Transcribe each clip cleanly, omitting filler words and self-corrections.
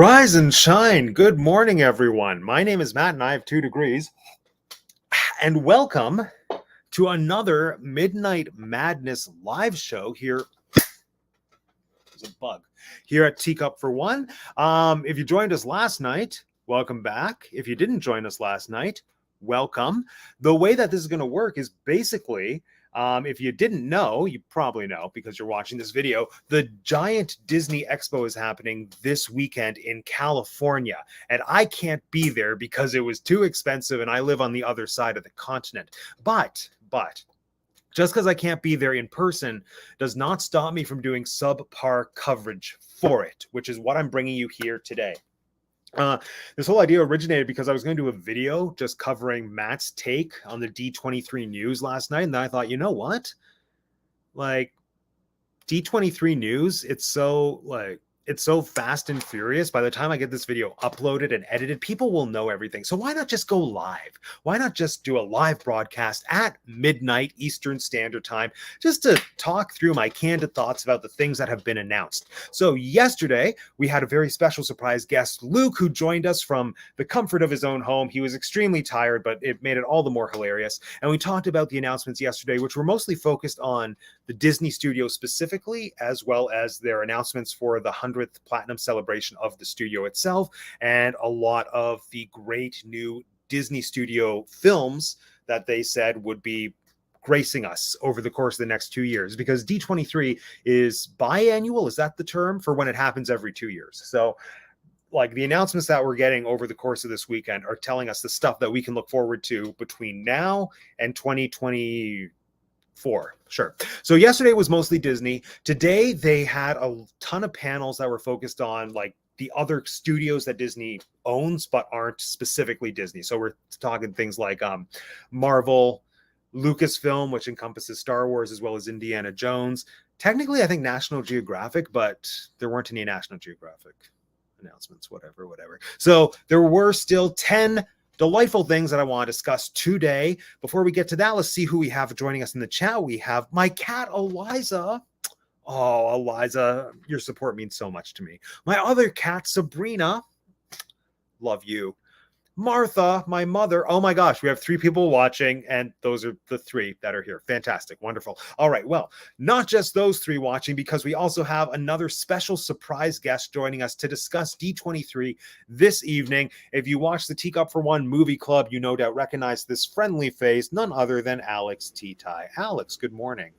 Rise and shine. Good morning, everyone. My name is Matt and I have 2 degrees. And welcome to another Midnight Madness live show here. There's a bug here at Teacup For One. If you joined us last night, welcome back. If you didn't join us last night, welcome. The way that this is going to work is basically, if you didn't know, you probably know because you're watching this video, the giant Disney Expo is happening this weekend in California. And I can't be there because it was too expensive and I live on the other side of the continent. But just because I can't be there in person does not stop me from doing subpar coverage for it, which is what I'm bringing you here today. This whole idea originated because I was going to do a video just covering Matt's take on the D23 news last night. And then I thought, you know what? Like, D23 news, it's so fast and furious. By the time I get this video uploaded and edited, people will know everything. So why not just go live? Why not just do a live broadcast at midnight Eastern Standard Time just to talk through my candid thoughts about the things that have been announced? So yesterday, we had a very special surprise guest, Luke, who joined us from the comfort of his own home. He was extremely tired, but it made it all the more hilarious. And we talked about the announcements yesterday, which were mostly focused on the Disney studio specifically, as well as their announcements for the 100th platinum celebration of the studio itself, and a lot of the great new Disney studio films that they said would be gracing us over the course of the next 2 years, because D23 is biannual. Is that the term for when it happens every 2 years? So like the announcements that we're getting over the course of this weekend are telling us the stuff that we can look forward to between now and 2024. Sure. So yesterday was mostly Disney. Today they had a ton of panels that were focused on like the other studios that Disney owns but aren't specifically Disney. So we're talking things like Marvel, Lucasfilm, which encompasses Star Wars as well as Indiana Jones. Technically, I think National Geographic, but there weren't any National Geographic announcements, whatever. So there were still 10 delightful things that I want to discuss today. Before we get to that, let's see who we have joining us in the chat. We have my cat, Eliza. Oh, Eliza, your support means so much to me. My other cat, Sabrina. Love you. Martha, my mother. Oh my gosh, we have 3 people watching, and those are the 3 that are here. Fantastic. Wonderful. All right, well, not just those 3 watching, because we also have another special surprise guest joining us to discuss D23 this evening. If you watch the Teacup For One movie club, you no doubt recognize this friendly face, none other than Alex T-Tai. Alex, good morning.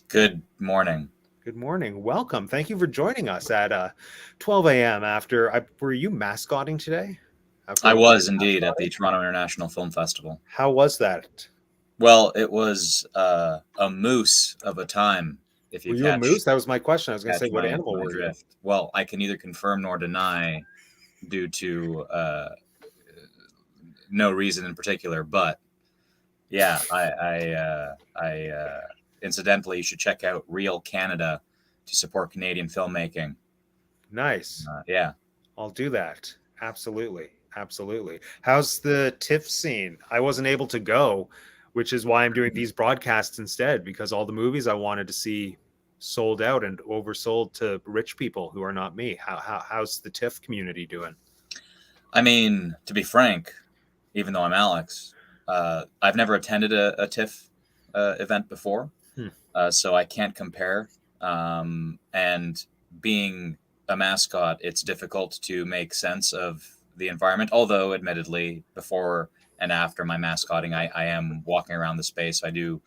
Good morning. Good morning. Welcome. Thank you for joining us at 12 a.m. after. Were you mascotting today? I was indeed at the Toronto International Film Festival. How was that? Well, it was a moose of a time. If you were you a moose? That was my question. I was going to say, what animal were you? Well, I can neither confirm nor deny due to no reason in particular. But yeah, I incidentally, you should check out Real Canada to support Canadian filmmaking. Nice. Yeah, I'll do that. Absolutely. How's the TIFF scene? I wasn't able to go, which is why I'm doing these broadcasts instead, because all the movies I wanted to see sold out and oversold to rich people who are not me. How's the TIFF community doing? I mean, to be frank, even though I'm Alex, I've never attended a TIFF event before, so I can't compare. And being a mascot, it's difficult to make sense of the environment, although admittedly before and after my mascotting, I am walking around the space. I do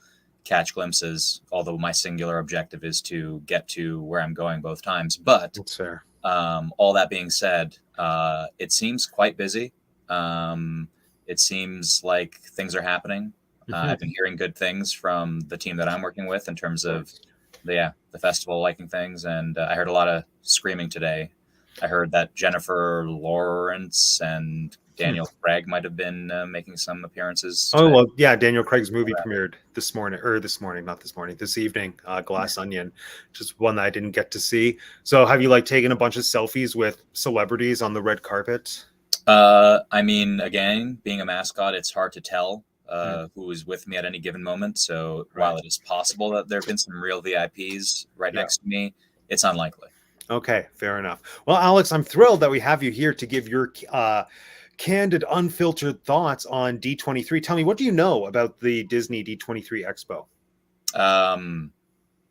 catch glimpses, although my singular objective is to get to where I'm going both times. But that's fair. All that being said, it seems quite busy. It seems like things are happening. I've been hearing good things from the team that I'm working with in terms of the festival liking things, and I heard a lot of screaming today. I heard that Jennifer Lawrence and Daniel Craig might have been making some appearances today. Oh, well, yeah, Daniel Craig's movie premiered this evening, Glass Onion, just one that I didn't get to see. So have you taken a bunch of selfies with celebrities on the red carpet? I mean, again, being a mascot, it's hard to tell who is with me at any given moment. So while it is possible that there have been some real VIPs next to me, it's unlikely. Okay, fair enough. Well, Alex, I'm thrilled that we have you here to give your candid, unfiltered thoughts on D23. Tell me, what do you know about the Disney D23 Expo? Um,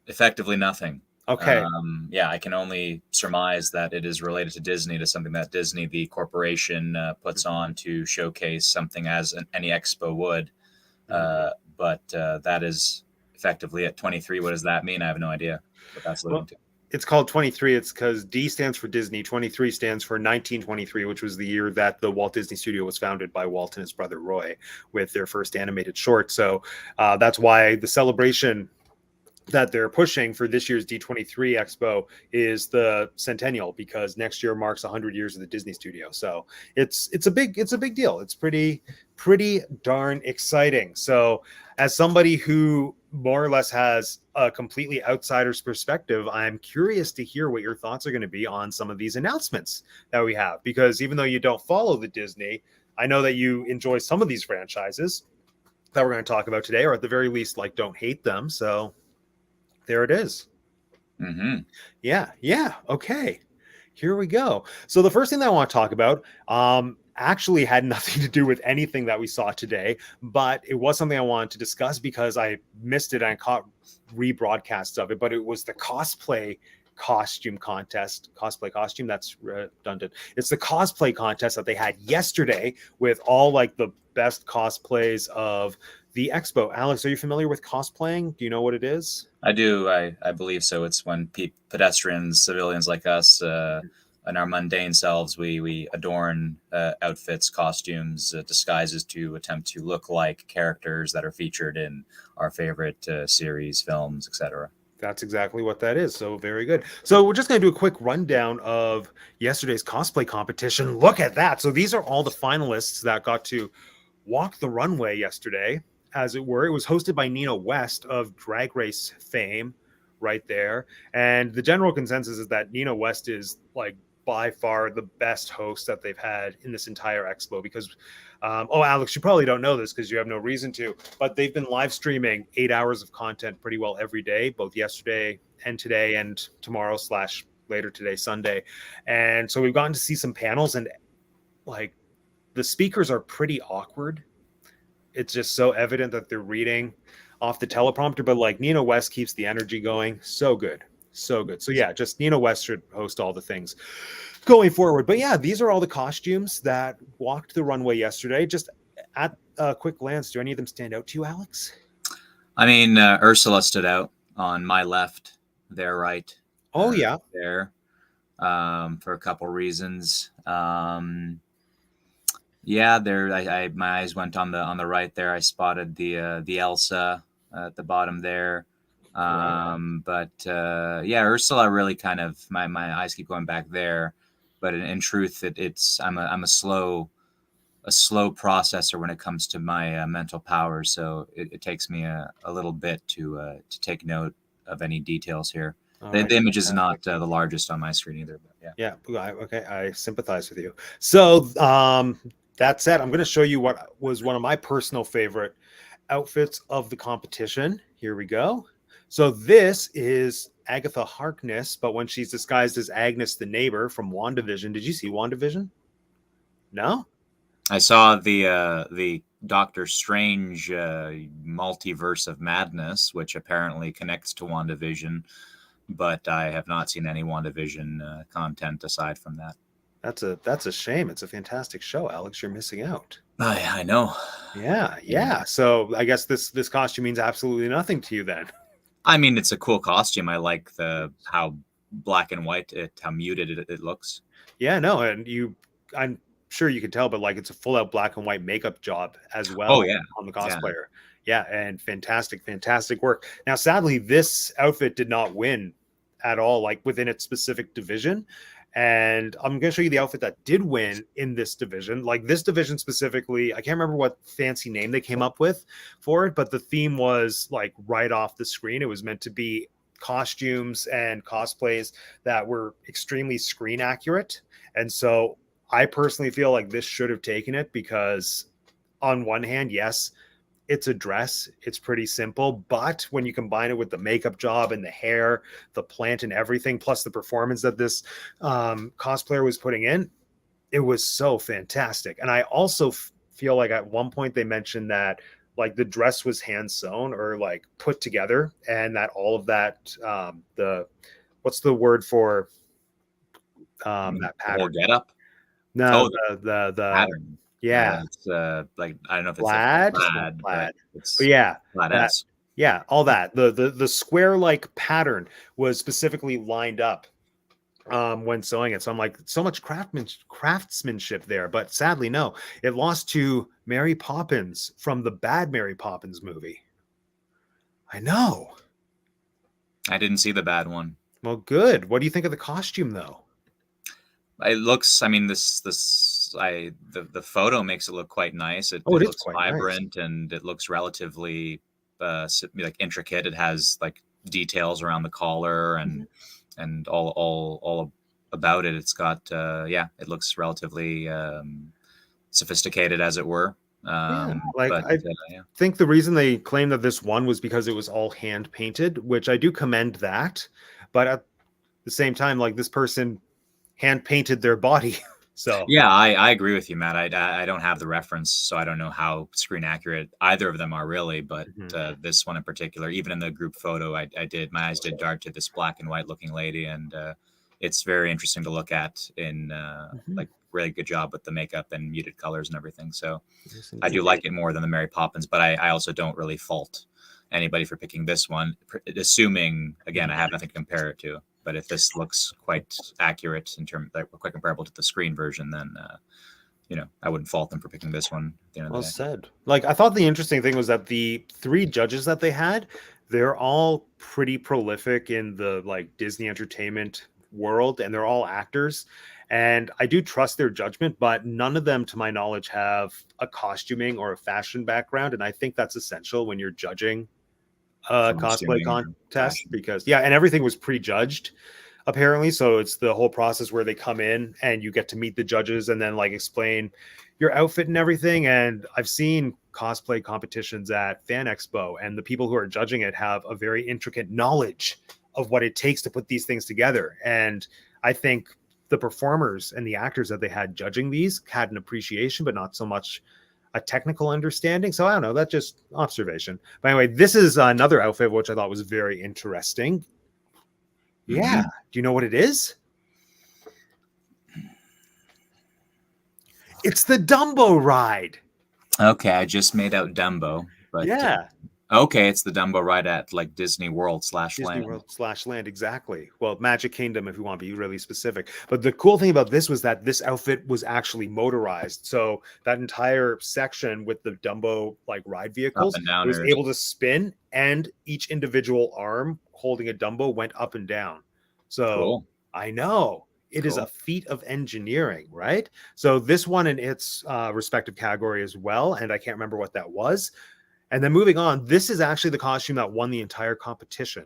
Effectively nothing. Okay. Yeah, I can only surmise that it is related to Disney, to something that Disney, the corporation, puts on to showcase something as any expo would. But that is effectively at 23. What does that mean? I have no idea what that's alluding Well, to. it's called 23. It's because D stands for Disney. 23 stands for 1923, which was the year that the Walt Disney Studio was founded by Walt and his brother Roy with their first animated short. So that's why the celebration that they're pushing for this year's D23 Expo is the centennial, because next year marks 100 years of the Disney Studio. So it's a big deal. It's pretty darn exciting. So as somebody who more or less has a completely outsider's perspective, I'm curious to hear what your thoughts are going to be on some of these announcements that we have, because even though you don't follow the Disney, I know that you enjoy some of these franchises that we're going to talk about today, or at the very least, like, don't hate them. So there it is. Mm-hmm. Yeah. Okay. Here we go. So the first thing that I want to talk about actually had nothing to do with anything that we saw today, but it was something I wanted to discuss because I missed it and I caught rebroadcasts of it. But it was the cosplay costume. That's redundant. It's the cosplay contest that they had yesterday with all like the best cosplays of the expo. Alex, are you familiar with cosplaying? Do you know what it is? I do. I believe so. It's when pedestrians, civilians like us, in our mundane selves, we adorn outfits, costumes, disguises to attempt to look like characters that are featured in our favorite series, films, etc. That's exactly what that is. So very good. So we're just going to do a quick rundown of yesterday's cosplay competition. Look at that. So these are all the finalists that got to walk the runway yesterday, as it were. It was hosted by Nina West of Drag Race fame, right there. And the general consensus is that Nina West is like by far the best host that they've had in this entire expo, because Alex, you probably don't know this because you have no reason to, but they've been live streaming 8 hours of content pretty well every day, both yesterday and today and tomorrow slash later today, Sunday. And so we've gotten to see some panels, and like the speakers are pretty awkward. It's just so evident that they're reading off the teleprompter, but like Nina West keeps the energy going. So good. So good. So yeah, just Nina West should host all the things going forward. But yeah, these are all the costumes that walked the runway yesterday. Just at a quick glance, do any of them stand out to you, Alex? I mean, Ursula stood out on my left, their right. Oh yeah. There, for a couple reasons. Yeah, there. My eyes went on the right there. I spotted the Elsa at the bottom there. But yeah, Ursula really kind of my eyes keep going back there. But in truth, I'm a slow processor when it comes to my mental powers. So it takes me a little bit to take note of any details here. The image is not the largest on my screen either. But yeah. Okay, I sympathize with you. So that said, I'm going to show you what was one of my personal favorite outfits of the competition. Here we go. So this is Agatha Harkness, but when she's disguised as Agnes the neighbor from WandaVision. Did you see WandaVision? No? I saw the Doctor Strange multiverse of madness, which apparently connects to WandaVision, but I have not seen any WandaVision content aside from that. That's a shame. It's a fantastic show, Alex. You're missing out. I know. Yeah. So I guess this costume means absolutely nothing to you then. I mean, it's a cool costume. I like how black and white how muted it looks. Yeah, no, and I'm sure you can tell, but like it's a full out black and white makeup job as well. Oh yeah, on the cosplayer. Yeah, and fantastic work. Now, sadly, this outfit did not win at all, like within its specific division. And I'm going to show you the outfit that did win in this division. Like this division specifically, I can't remember what fancy name they came up with for it, but the theme was like right off the screen. It was meant to be costumes and cosplays that were extremely screen accurate. And so I personally feel like this should have taken it because on one hand, yes, it's a dress. It's pretty simple, but when you combine it with the makeup job and the hair, the plant and everything, plus the performance that this cosplayer was putting in, it was so fantastic. And I also feel like at one point they mentioned that like the dress was hand sewn or like put together, and that all of that the what's the word for that The whole pattern? getup. No, Oh, the pattern. yeah, It's like I don't know if it's a plaid, it's not plaid, but plaid, but it's yeah, that plaid-esque. yeah, all that the square like pattern was specifically lined up when sewing it. So I'm like, so much craftsmanship there, but sadly, no, it lost to Mary Poppins from the bad Mary Poppins movie. I know. I didn't see the bad one. Well, good. What do you think of the costume, though? It looks. I mean, the photo makes it look quite nice. It, Oh, it it is looks quite nice. vibrant and it looks relatively like intricate. It has like details around the collar and all about it. It's got it looks relatively sophisticated, as it were. Yeah, like But I yeah. think the reason they claimed that this one was because it was all hand painted, which I do commend that. But at the same time, like this person hand painted their body. So Yeah, I agree with you, Matt. I don't have the reference, so I don't know how screen accurate either of them are really. But this one in particular, even in the group photo, my eyes did dart to this black and white looking lady, and it's very interesting to look at. Like really good job with the makeup and muted colors and everything. So yes, I do indeed. like it more than the Mary Poppins, but I also don't really fault anybody for picking this one, assuming again I have nothing to compare it to. But if this looks quite accurate in terms, like quite comparable to the screen version, then I wouldn't fault them for picking this one. At the end of Well the day. said. Like I thought the interesting thing was that the three judges that they had, they're all pretty prolific in the like Disney entertainment world, and they're all actors. And I do trust their judgment, but none of them, to my knowledge, have a costuming or a fashion background. And I think that's essential when you're judging a cosplay Costuming or contest fashion. because yeah, and everything was prejudged apparently. So it's the whole process where they come in and you get to meet the judges and then like explain your outfit and everything. And I've seen cosplay competitions at Fan Expo, and the people who are judging it have a very intricate knowledge of what it takes to put these things together. And I think the performers and the actors that they had judging these had an appreciation, but not so much a technical understanding. So I don't know, that's just observation. But anyway, this is another outfit which I thought was very interesting. Yeah. Do you know what it is? It's the Dumbo ride. Okay, I just made out Dumbo, but Yeah. Okay, it's the Dumbo ride at like Disney World / Disney Land. World / Land, exactly. Well, Magic Kingdom, if you want to be really specific. But the cool thing about this was that this outfit was actually motorized. So that entire section with the Dumbo like ride vehicles, Up and it was downers. able to spin, and each individual arm holding a Dumbo went up and down. So Cool. I know it is a feat of engineering, right? So this one in its respective category as well, and I can't remember what that was. And then moving on, this is actually the costume that won the entire competition.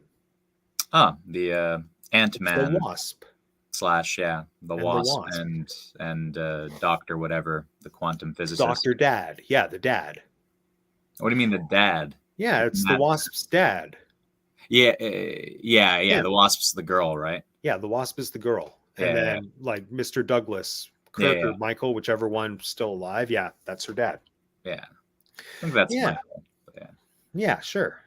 The Ant-Man The Wasp / the and Wasp and Doctor whatever, the quantum physicist. Dr. Dad. Yeah, the dad. What do you mean the dad? Yeah, it's the Wasp's dad. Yeah. The Wasp's the girl, right? Yeah, the Wasp is the girl. And then like Mr. Douglas, Kirk or Michael, whichever one's still alive. Yeah, that's her dad. Yeah. I think that's Michael. Yeah, sure.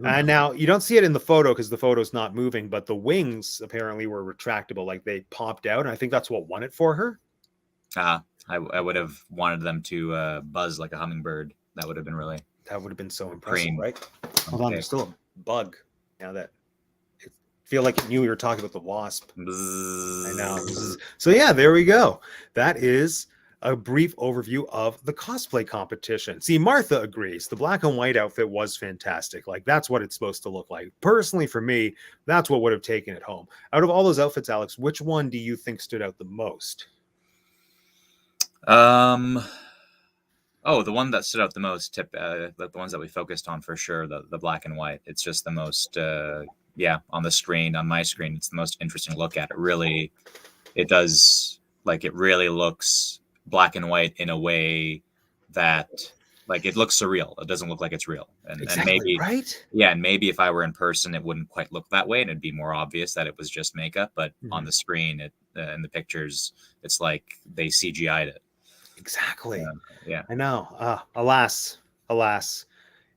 And now you don't see it in the photo because the photo's not moving, but the wings apparently were retractable, like they popped out, and I think that's what won it for her. I would have wanted them to buzz like a hummingbird. That would have been so impressive, right? Hold on, there's still a bug now that I feel like it knew we were talking about the Wasp. Bzzz. I know. So yeah, there we go. That is a brief overview of the cosplay competition. See, Martha agrees. The black and white outfit was fantastic. Like, that's what it's supposed to look like. Personally, for me, that's what would have taken it home. Out of all those outfits, Alex, which one do you think stood out the most? The one that stood out the most, the ones that we focused on for sure, the black and white. It's just the most, on the screen, on my screen, it's the most interesting look at it. Really, it does, like, it really looks black and white in a way that Like it looks surreal. It doesn't look like it's real. And Exactly, maybe, right? yeah, and maybe if I were in person, it wouldn't quite look that way, and it'd be more obvious that it was just makeup. But on the screen, in the pictures, it's like they CGI'd it. Exactly. Yeah. I know. Alas,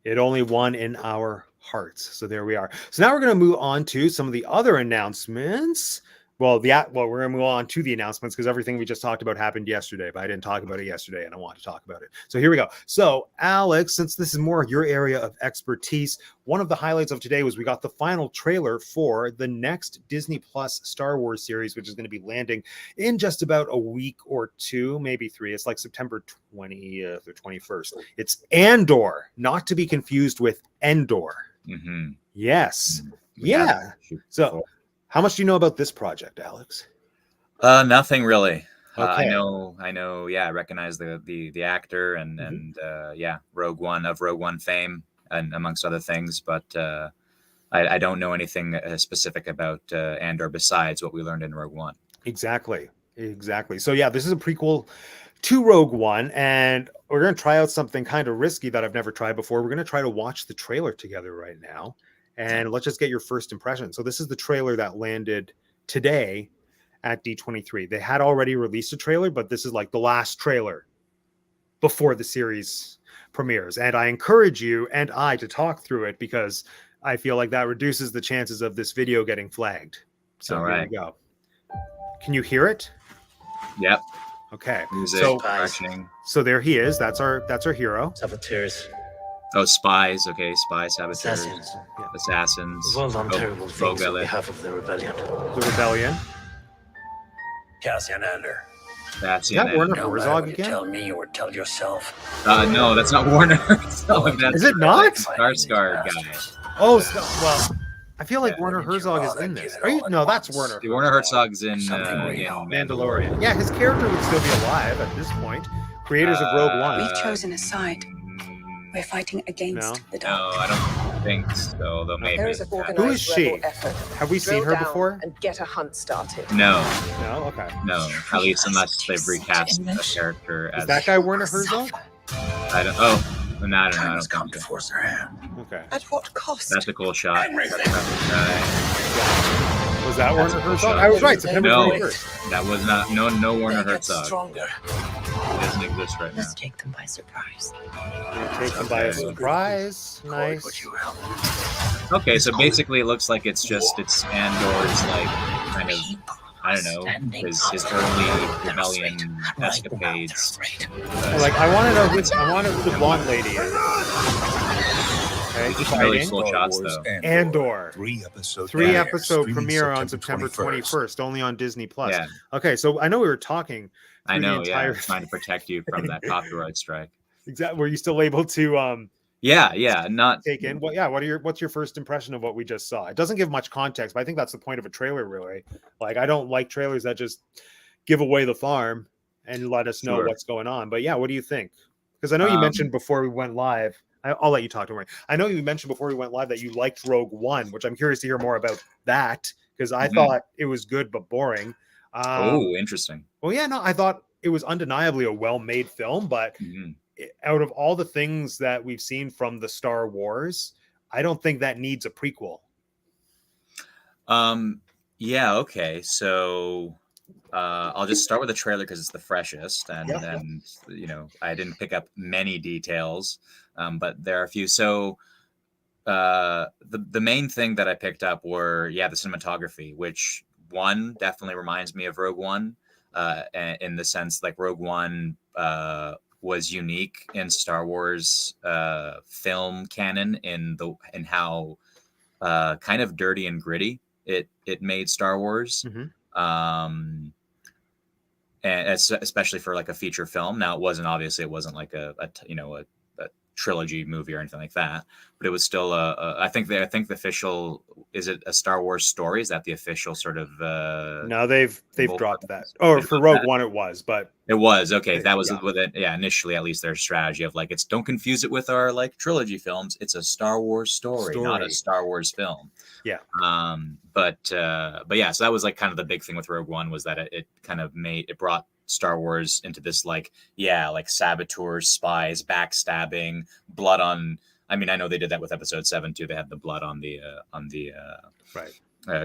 it only won in our hearts. So there we are. So now we're going to move on to some of the other announcements. Well, we're going to move on to the announcements because everything we just talked about happened yesterday, but I didn't talk about it yesterday and I want to talk about it. So here we go. So Alex, since this is more your area of expertise, one of the highlights of today was we got the final trailer for the next Disney Plus Star Wars series, which is going to be landing in just about a week or two, maybe 3. It's like September 20th or 21st. It's Andor, not to be confused with Endor. Mm-hmm. Yes. Yeah. So how much do you know about this project, Alex? Nothing really. Okay. I know. Yeah, I recognize the actor and Rogue One fame and amongst other things, but I don't know anything specific about Andor besides what we learned in Rogue One. Exactly. So yeah, this is a prequel to Rogue One, and we're going to try out something kind of risky that I've never tried before. We're going to try to watch the trailer together right now, and let's just get your first impression. So this is the trailer that landed today at D23. They had already released a trailer, but this is like the last trailer before the series premieres. And I encourage you and I to talk through it because I feel like that reduces the chances of this video getting flagged. So here we go. Can you hear it? Yep. Okay. Music, so there he is. That's our hero. Saboteurs. Oh, spies. Okay, spies, saboteurs, assassins. Well done, terrible things on behalf of the rebellion. The rebellion. Cassian Andor. Is that Werner Herzog again? Tell me or tell yourself. No, that's not Werner Herzog. Is it not? Skarsgård guy. Oh, well, I feel like Werner Herzog is in this. No, that's Werner. Werner Herzog's in Mandalorian. Yeah, his character would still be alive at this point. Creators of Rogue One. We've chosen a side. We're fighting against the dark. No, I don't think so. Though maybe. There is an organized Who is she? effort. Have we seen her before? And get a hunt started. No. No. Okay. No. At least unless they've recast a character as. Is that guy Werner Herzog? I don't. Oh. No, I don't know. I don't come to force their hand. Okay. At what cost? That's a cool shot. Was that Werner Herzog? I was right. September 21st. That was not. No Werner Herzog. Stronger. It doesn't exist right now. Let's take them by surprise. Take them by surprise. Nice. Okay, so basically, it looks like it's Andor's like kind of. I don't know, his early rebellion escapades. I want to know who the blonde lady is. Okay, just really cool shots though. Andor. 3-episode premiere on September 21st. 21st, only on Disney Plus. Yeah. Okay, so I know we were talking. I know, trying to protect you from that copyright strike. Exactly. Were you still able to not take in what's your first impression of what we just saw? It doesn't give much context, but I think that's the point of a trailer, really. Like, I don't like trailers that just give away the farm and let us know what's going on. But yeah, what do you think? Because I know you mentioned before we went live. I'll let you talk, don't worry. I know you mentioned before we went live that you liked Rogue One, which I'm curious to hear more about that because I thought it was good but boring. Interesting. Well, yeah, no, I thought it was undeniably a well-made film, but out of all the things that we've seen from the Star Wars, I don't think that needs a prequel. Yeah, okay. So I'll just start with the trailer because it's the freshest, and I didn't pick up many details, but there are a few. So the main thing that I picked up were the cinematography, which one definitely reminds me of Rogue One, in the sense like Rogue One was unique in Star Wars film canon in how kind of dirty and gritty it made Star Wars, and especially for like a feature film. Now it wasn't like a trilogy movie or anything like that, but it was still I think the official, is it a Star Wars story? Is that the official sort of no, they've dropped that. Oh, for Rogue One it was, but it was okay. That was with it. Yeah, initially at least their strategy of like, don't confuse it with our like trilogy films. It's a Star Wars story. Not a Star Wars film. Yeah. But yeah, so that was like kind of the big thing with Rogue One was that it kind of brought Star Wars into this like saboteurs, spies, backstabbing, blood on. I mean, I know they did that with Episode 7 too. They had the blood on the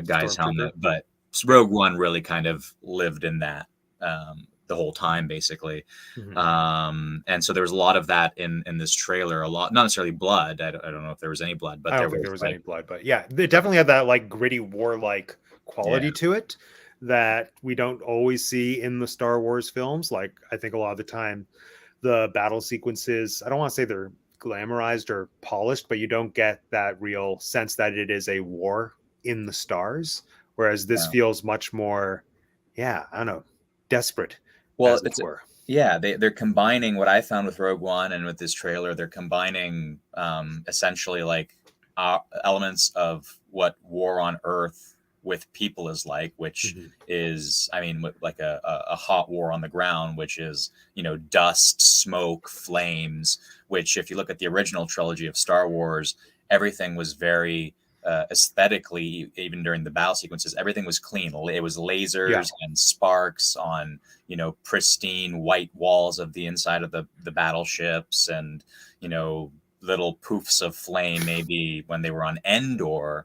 guy's helmet, but Rogue One really kind of lived in that the whole time, basically. And so there was a lot of that in this trailer. A lot, not necessarily blood. I don't know if there was any blood, but I don't think there was any blood. But yeah, it definitely had that like gritty war-like quality to it that we don't always see in the Star Wars films. Like, I think a lot of the time, the battle sequences, I don't want to say they're glamorized or polished, but you don't get that real sense that it is a war in the stars. Whereas this feels much more, I don't know, desperate. Well, they're combining what I found with Rogue One and with this trailer. They're combining essentially like elements of what war on Earth with people is like, which is, I mean, like a hot war on the ground, which is, you know, dust, smoke, flames, which if you look at the original trilogy of Star Wars, everything was very aesthetically, even during the battle sequences, everything was clean. It was lasers and sparks on, you know, pristine white walls of the inside of the battleships, and, you know, little poofs of flame maybe when they were on Andor,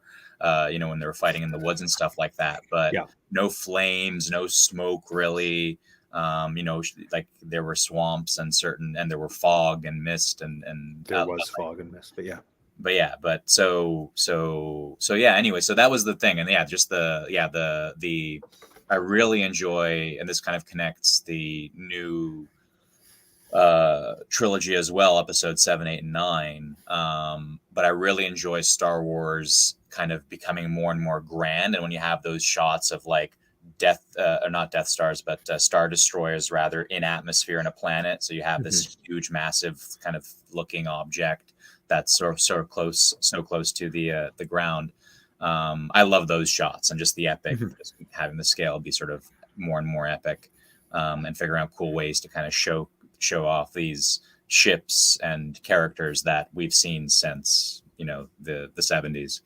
you know, when they were fighting in the woods and stuff like that, but no flames, no smoke really. You know, like there were swamps and there were fog and mist and there was fog and mist, anyway, so that was the thing. And just I really enjoy, and this kind of connects the new trilogy as well, episode 7, 8, and 9. But I really enjoy Star Wars kind of becoming more and more grand. And when you have those shots of like not Death Stars, but Star Destroyers rather, in atmosphere in a planet. So you have this huge, massive kind of looking object that's so close to the ground. I love those shots, and just the epic, just having the scale be sort of more and more epic, and figuring out cool ways to kind of show off these ships and characters that we've seen since, you know, the 70s.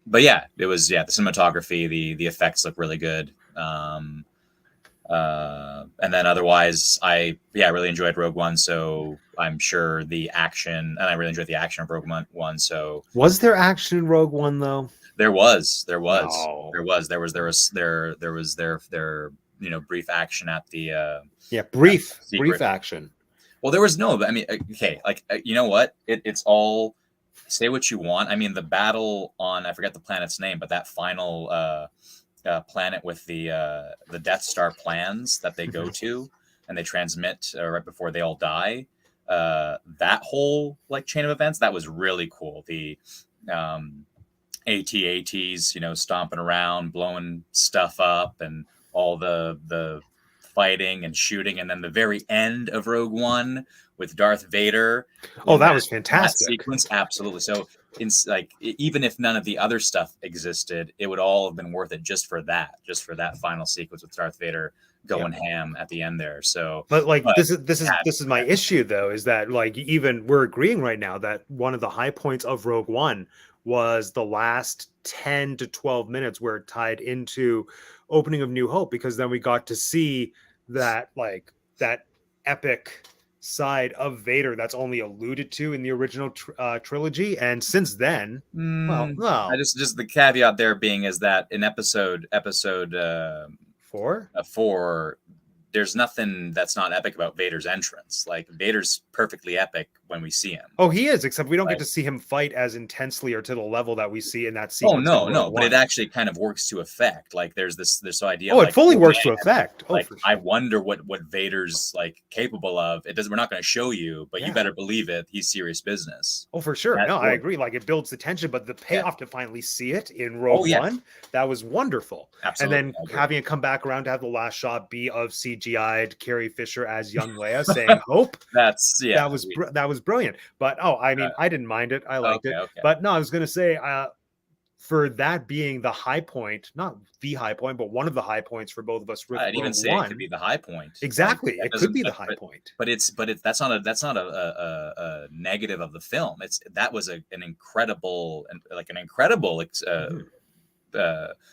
But yeah, it was, the cinematography, the effects look really good. And then otherwise, I really enjoyed Rogue One, so I'm sure the action, and I really enjoyed the action of Rogue One. So was there action in Rogue One though? There was, No. there was you know, brief action at the brief action. Well, there was no, I mean, okay, like, you know what? It's all, say what you want. I mean, the battle on, I forget the planet's name, but that final planet with the Death Star plans that they go to and they transmit right before they all die. That whole like chain of events, that was really cool. The AT-ATs, you know, stomping around, blowing stuff up, and all the fighting and shooting, and then the very end of Rogue One with Darth Vader. Oh, that was fantastic. That sequence, absolutely. So, even if none of the other stuff existed, it would all have been worth it just for that final sequence with Darth Vader going ham at the end there. So, but this is my issue though, is that like, even we're agreeing right now that one of the high points of Rogue One was the last 10 to 12 minutes where it tied into opening of New Hope, because then we got to see that that epic side of Vader that's only alluded to in the original trilogy, and since then, I just the caveat there being is that in episode 4, there's nothing that's not epic about Vader's entrance. Like, Vader's perfectly epic when we see him. Oh, he is, except we don't get to see him fight as intensely or to the level that we see in that sequence. Oh, no, but it actually kind of works to effect. Like, there's this idea. Oh, it fully works to effect. Like, for sure. I wonder what Vader's like capable of. It doesn't. We're not going to show you, but you better believe it. He's serious business. Oh, for sure. I agree. Like, it builds the tension, but the payoff to finally see it in Rogue One, that was wonderful. Absolutely. And then having it come back around to have the last shot be of CGI'd Carrie Fisher as young Leia saying "Hope." That was brilliant. But I mean, I didn't mind it. I liked it. Okay. But no, I was going to say, for that being the high point, not the high point, but one of the high points for both of us. I'd even say it could be the high point. Exactly, it could be the high point. But that's not a negative of the film. That was an incredible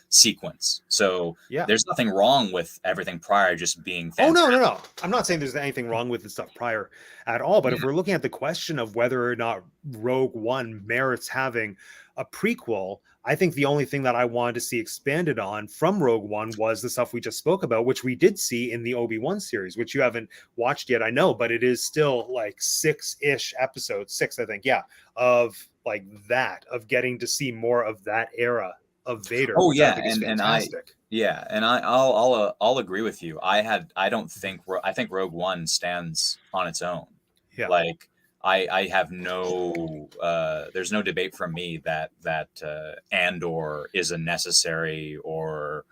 sequence. So Yeah. there's nothing wrong with everything prior just being Oh, fantastic. no. I'm not saying there's anything wrong with the stuff prior at all. But if we're looking at the question of whether or not Rogue One merits having a prequel, I think the only thing that I wanted to see expanded on from Rogue One was the stuff we just spoke about, which we did see in the Obi-Wan series, which you haven't watched yet, I know, but it is still like 6-ish episodes, 6, I think, of like that, of getting to see more of that era of Vader, Oh which I yeah, think is and fantastic. I'll agree with you. I don't think I think Rogue One stands on its own. Yeah. Like I have no there's no debate from me that Andor is a necessary, or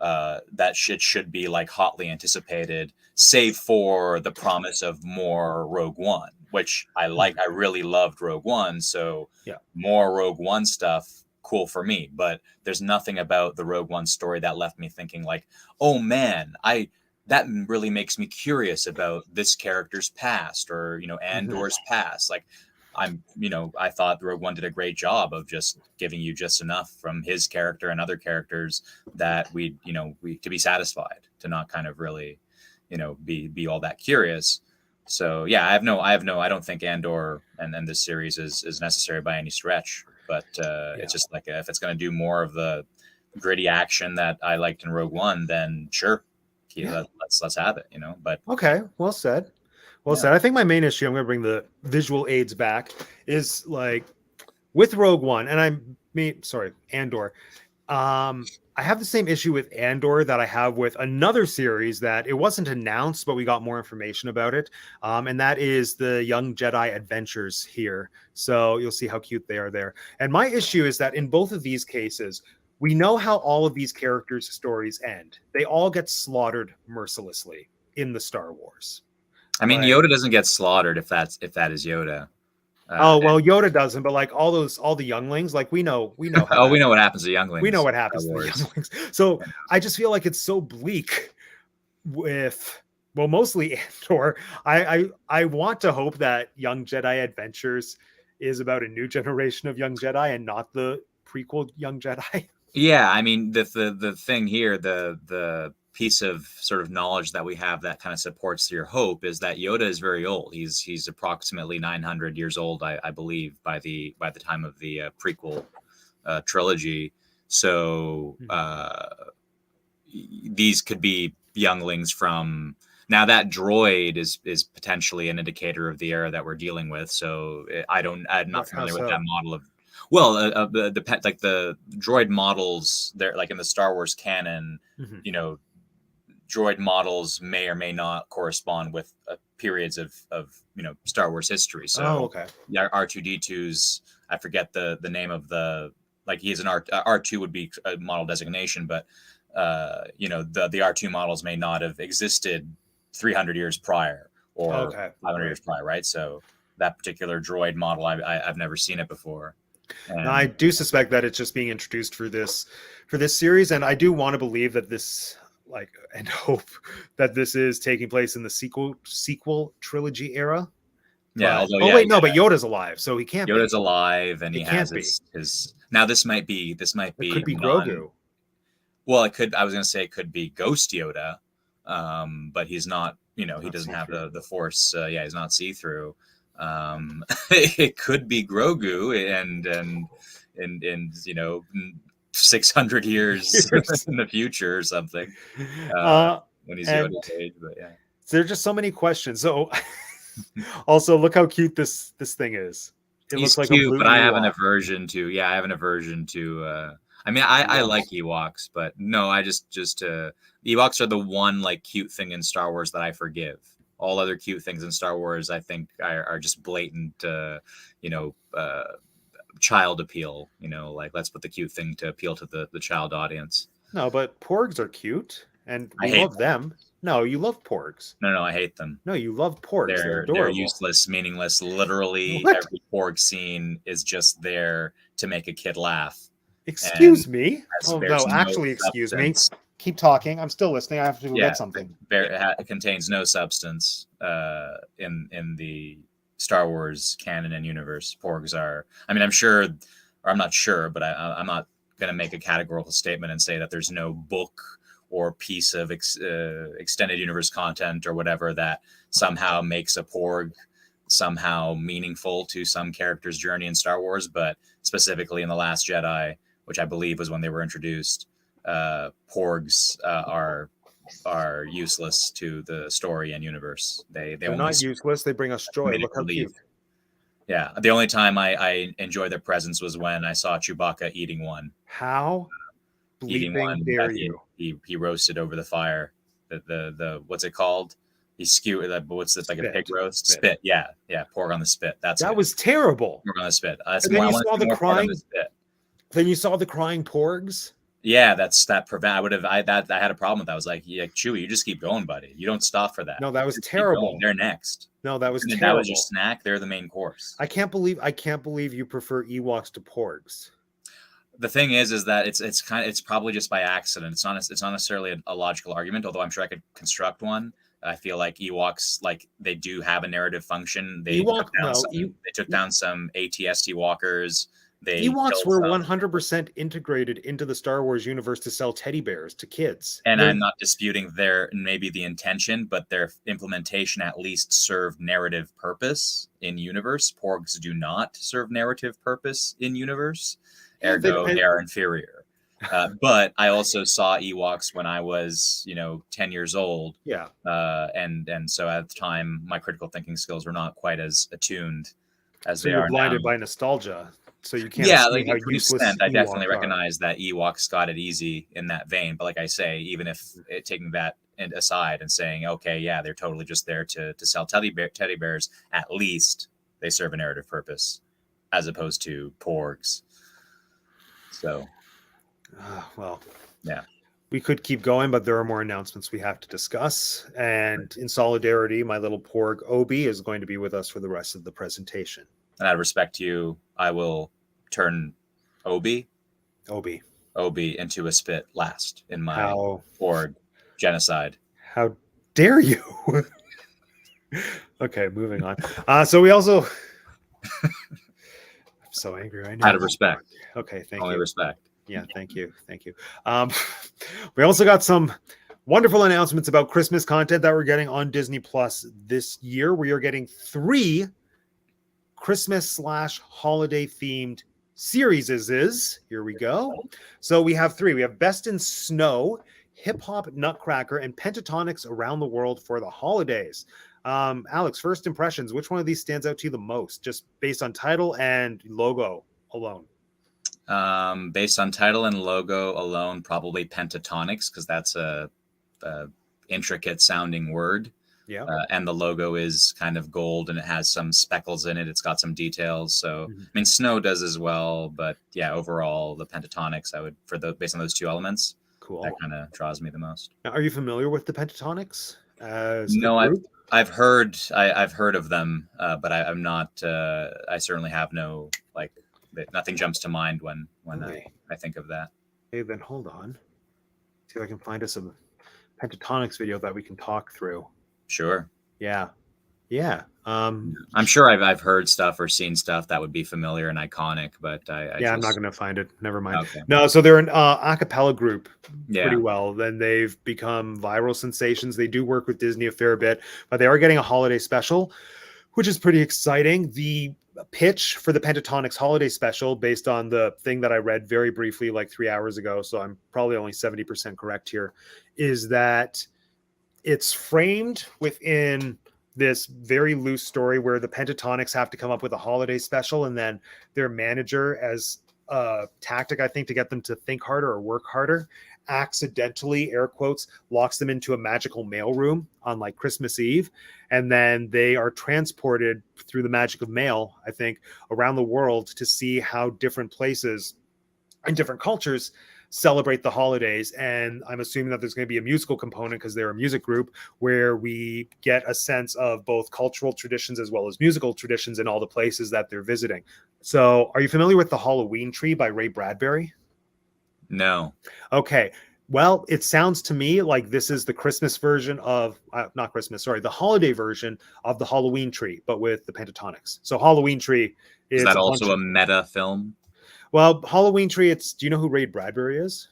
that shit should be like hotly anticipated, save for the promise of more Rogue One, which I like. I really loved Rogue One, so Yeah. more Rogue One stuff, cool for me. But there's nothing about the Rogue One story that left me thinking like, oh man, that really makes me curious about this character's past, or Andor's past. Like I thought Rogue One did a great job of just giving you just enough from his character and other characters that we to be satisfied, to not kind of really be all that curious. So yeah, I don't think Andor and this series is necessary by any stretch, but it's just like, if it's going to do more of the gritty action that I liked in Rogue One, then sure, let's have it, but Okay, well said. Well said. I think my main issue, I'm going to bring the visual aids back, is like with Rogue One, and Andor. I have the same issue with Andor that I have with another series that it wasn't announced, but we got more information about it. And that is the Young Jedi Adventures here. So you'll see how cute they are there. And my issue is that in both of these cases, we know how all of these characters' stories end. They all get slaughtered mercilessly in the Star Wars. I mean, Yoda doesn't get slaughtered if that is Yoda. Yoda doesn't, but like all the younglings, like we know. We know what happens to younglings. We know what happens to the younglings. So I just feel like it's so bleak with, mostly Andor. I want to hope that Young Jedi Adventures is about a new generation of young Jedi and not the prequel Young Jedi. Yeah, I mean the thing here, the piece of sort of knowledge that we have that kind of supports your hope is that Yoda is very old. He's approximately 900 years old, I believe, by the time of the prequel trilogy. So these could be younglings from now. That droid is potentially an indicator of the era that we're dealing with. So I'm not familiar with that model of. Well, like the droid models, they're like in the Star Wars canon, droid models may or may not correspond with periods of Star Wars history. So R2D2's, I forget the name of the, like he's an R2 would be a model designation, but the R2 models may not have existed 300 years prior or 500 years prior, right? So that particular droid model, I've never seen it before. And I do suspect that it's just being introduced for this series, and I do want to believe that this, and hope that this is taking place in the sequel trilogy era. Yeah. But Yoda's alive, so he can't. Yoda's alive, and he has his. Now this might be. It could be Grogu. Well, it could. I was going to say it could be Ghost Yoda, but he's not. He doesn't have the Force. He's not see-through. It could be Grogu, and 600 years in the future or something, when he's Yoda's age. But yeah, there are just so many questions. So also look how cute this thing is. He's looks like cute, but I have an aversion to. Yeah, I have an aversion to. I mean, I like Ewoks, but no, I just Ewoks are the one like cute thing in Star Wars that I forgive. All other cute things in Star Wars, I think, are just blatant, child appeal. Like let's put the cute thing to appeal to the child audience. No, but porgs are cute, and I love them. No, you love porgs. No, I hate them. No, you love porgs. They're useless, meaningless. Literally, every porg scene is just there to make a kid laugh. Excuse me. Oh no, actually, excuse me. Keep talking. I'm still listening. I have to get something. It contains no substance in the Star Wars canon and universe. Porgs are. I mean, I'm sure, or I'm not sure, but I'm not going to make a categorical statement and say that there's no book or piece of extended universe content or whatever that somehow makes a Porg somehow meaningful to some character's journey in Star Wars, but specifically in The Last Jedi, which I believe was when they were introduced, Porgs are useless to the story and universe. They're not useless. They bring us joy. Look how cute. Yeah, the only time I enjoyed their presence was when I saw Chewbacca eating one. How bleeping dare you? He roasted over the fire. The what's it called? He skewered that. What's it, like a pig roast? Spit. Yeah. Pork on the spit. That was terrible. Pork on the spit. And then you saw the crying. Then you saw the crying Porgs. Yeah, I had a problem with that. I was like, yeah, Chewie, you just keep going, buddy. You don't stop for that. No, that was terrible. They're next. No, that was terrible. That was your snack. They're the main course. I can't believe you prefer Ewoks to Porgs. The thing is that it's probably just by accident. It's not necessarily a logical argument, although I'm sure I could construct one. I feel like Ewoks, like, they do have a narrative function. They took down some AT-ST walkers. Ewoks were 100% integrated into the Star Wars universe to sell teddy bears to kids. And I'm not disputing maybe the intention, but their implementation at least served narrative purpose in universe. Porgs do not serve narrative purpose in universe. Ergo, they are inferior. But I also saw Ewoks when I was, 10 years old. Yeah. And so at the time, my critical thinking skills were not quite as attuned as they are now. You're blinded by nostalgia. So you can't. Yeah, like, to an extent, I definitely recognize that Ewoks got it easy in that vein. But like I say, even if taking that aside and saying, okay, yeah, they're totally just there to sell teddy bears, at least they serve a narrative purpose, as opposed to Porgs. So, yeah, we could keep going, but there are more announcements we have to discuss. And in solidarity, my little Porg Obi is going to be with us for the rest of the presentation. And out of respect to you, I will turn Obi into a spit last in my Porg genocide. How dare you? Okay, moving on. So we also... I'm so angry right now. Out of respect. Okay, thank you. Only respect. Yeah, thank you. We also got some wonderful announcements about Christmas content that we're getting on Disney Plus this year. We are getting 3 Christmas/holiday themed series. Here we go. So we have 3. We have Best in Snow, Hip Hop Nutcracker, and Pentatonics Around the World for the Holidays. Alex, first impressions, which one of these stands out to you the most, just based on title and logo alone? Based on title and logo alone, probably Pentatonics, because that's a intricate sounding word. Yeah. And the logo is kind of gold and it has some speckles in it. It's got some details. So, I mean, Snow does as well, but yeah, overall the Pentatonics, based on those 2 elements, cool. That kind of draws me the most. Now, are you familiar with the Pentatonics? No, I've heard of them, but I'm not. I certainly have nothing jumps to mind when I think of that. Hey, then hold on. See if I can find us a Pentatonics video that we can talk through. Sure. Yeah. I'm sure I've heard stuff or seen stuff that would be familiar and iconic, but I'm not going to find it. Never mind. Okay. No, so they're an a cappella group pretty well. Then they've become viral sensations. They do work with Disney a fair bit, but they are getting a holiday special, which is pretty exciting. The pitch for the Pentatonics holiday special, based on the thing that I read very briefly like 3 hours ago, so I'm probably only 70% correct here, is that it's framed within this very loose story where the Pentatonics have to come up with a holiday special, and then their manager, as a tactic, I think, to get them to think harder or work harder, accidentally, air quotes, locks them into a magical mailroom on like Christmas Eve. And then they are transported through the magic of mail, I think, around the world to see how different places and different cultures celebrate the holidays. And I'm assuming that there's going to be a musical component because they're a music group where we get a sense of both cultural traditions as well as musical traditions in all the places that they're visiting. So are you familiar with The Halloween Tree by Ray Bradbury? No. Okay. Well, it sounds to me like this is the Christmas version of, the holiday version of The Halloween Tree, but with the Pentatonics. So Halloween Tree is that also a meta film? Well, Halloween Tree. Do you know who Ray Bradbury is?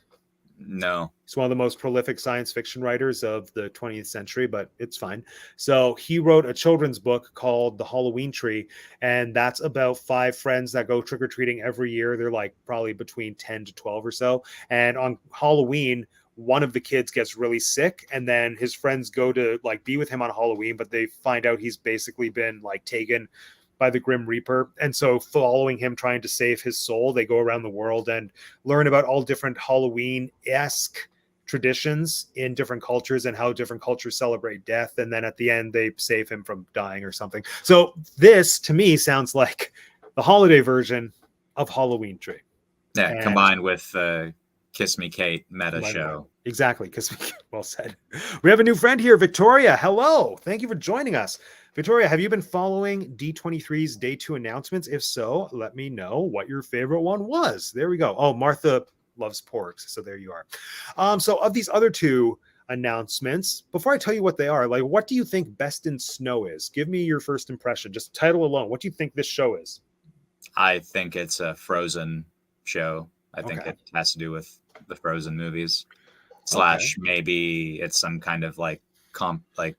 No. He's one of the most prolific science fiction writers of the 20th century, but it's fine. So he wrote a children's book called The Halloween Tree, and that's about 5 friends that go trick-or-treating every year. They're like probably between 10 to 12 or so. And on Halloween, one of the kids gets really sick, and then his friends go to like be with him on Halloween, but they find out he's basically been like taken by the Grim Reaper. And so following him, trying to save his soul, they go around the world and learn about all different Halloween-esque traditions in different cultures and how different cultures celebrate death. And then at the end, they save him from dying or something. So this, to me, sounds like the holiday version of Halloween Tree. Yeah, And combined with Kiss Me Kate meta show. Exactly. Well said. We have a new friend here, Victoria. Hello. Thank you for joining us. Victoria, have you been following D23's Day 2 announcements? If so, let me know what your favorite one was. There we go. Oh, Martha loves porks. So there you are. So of these other 2 announcements, before I tell you what they are, like, what do you think Best in Snow is? Give me your first impression. Just title alone. What do you think this show is? I think it's a Frozen show. I think it has to do with the Frozen movies. / maybe it's some kind of like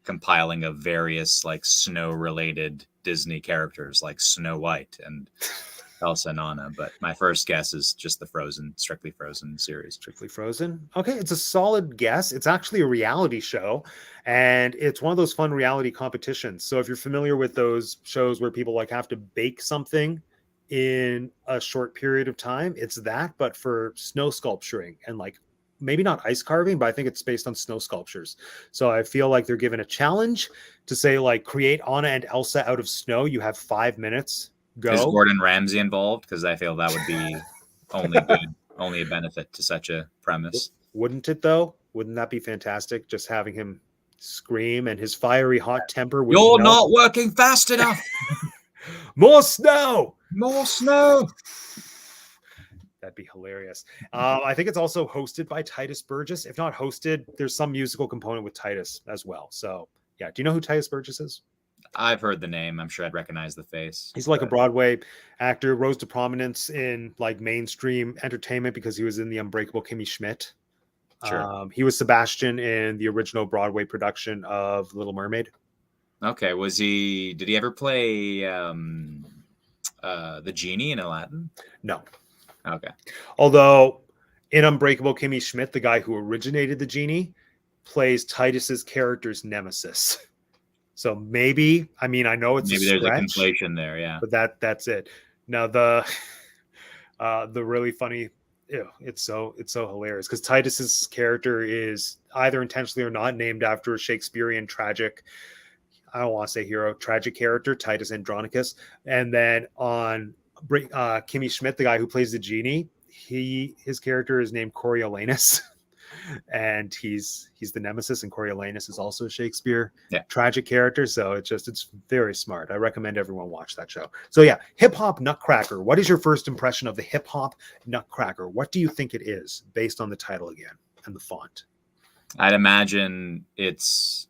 compiling of various like snow related Disney characters like Snow White and Elsa and Anna. But my first guess is just the strictly Frozen series. Strictly Frozen. Okay, it's a solid guess. It's actually a reality show, and it's one of those fun reality competitions. So if you're familiar with those shows where people like have to bake something in a short period of time, it's that, but for snow sculpturing and like maybe not ice carving, but I think it's based on snow sculptures. So I feel like they're given a challenge to say like create Anna and Elsa out of snow. You have 5 minutes. Go. Is Gordon Ramsay involved? Because I feel that would be only good, only a benefit to such a premise. Wouldn't it though? Wouldn't that be fantastic? Just having him scream and his fiery hot temper. You're not working fast enough. More snow. More snow. That'd be hilarious. I think it's also hosted by Titus Burgess. If not hosted, there's some musical component with Titus as well. So yeah, do you know who Titus Burgess is? I've heard the name. I'm sure I'd recognize the face. He's like a Broadway actor, rose to prominence in like mainstream entertainment because he was in the Unbreakable Kimmy Schmidt. Sure. He was Sebastian in the original Broadway production of Little Mermaid. Okay. Did he ever play the genie in Aladdin? No. Okay. Although in Unbreakable Kimmy Schmidt, the guy who originated the genie plays Titus's character's nemesis. So maybe, I mean, I know it's maybe there's a conflation there, yeah. But that's it. Now the really funny, it's so hilarious because Titus's character is either intentionally or not named after a Shakespearean tragic, I don't want to say hero, tragic character, Titus Andronicus. And then on Kimmy Schmidt, the guy who plays the genie, his character is named Coriolanus, and he's the nemesis, and Coriolanus is also a Shakespeare tragic character. So it's very smart. I recommend everyone watch that show. So yeah, Hip Hop Nutcracker. What is your first impression of the Hip Hop Nutcracker? What do you think it is based on the title again and the font? I'd imagine it's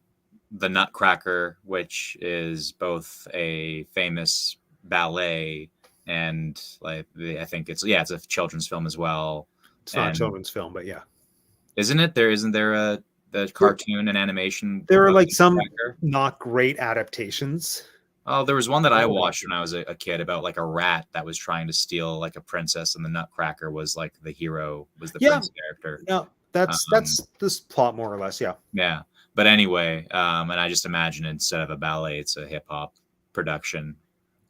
the Nutcracker, which is both a famous ballet and like I think it's a children's film as well. It's not a children's film, but yeah. Isn't it? Isn't there a cartoon and animation? There are like some not great adaptations. Oh, there was one that I watched when I was a kid about like a rat that was trying to steal like a princess, and the Nutcracker was like the hero, was the prince character. Yeah, that's this plot more or less. Yeah. Yeah. But anyway, and I just imagine instead of a ballet, it's a hip hop production.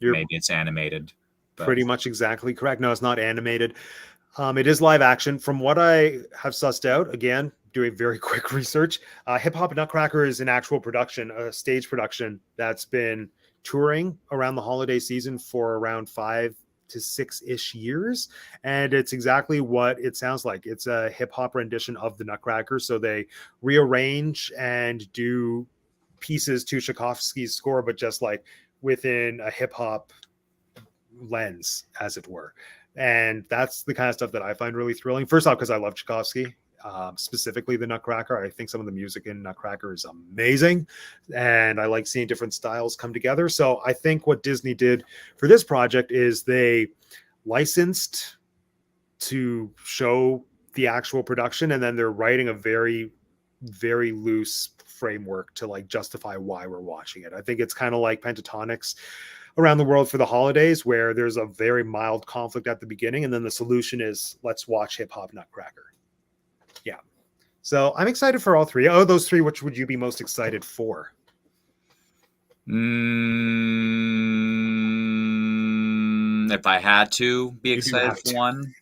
Maybe it's animated. Pretty much exactly correct. No, it's not animated. It is live action. From what I have sussed out, again, doing very quick research, Hip Hop Nutcracker is an actual production, a stage production that's been touring around the holiday season for around 5 to 6-ish years. And it's exactly what it sounds like. It's a hip hop rendition of the Nutcracker. So they rearrange and do pieces to Tchaikovsky's score, but just like within a hip hop lens, as it were. And that's the kind of stuff that I find really thrilling. First off, because I love Tchaikovsky, specifically the Nutcracker. I think some of the music in Nutcracker is amazing, and I like seeing different styles come together. So I think what Disney did for this project is they licensed to show the actual production, and then they're writing a very, very loose framework to like justify why we're watching it. I think it's kind of like Pentatonics around the world for the holidays, where there's a very mild conflict at the beginning, and then the solution is let's watch Hip Hop Nutcracker. Yeah. So I'm excited for all three. Oh, those three, which would you be most excited for? If I had to be You do excited have for to. one,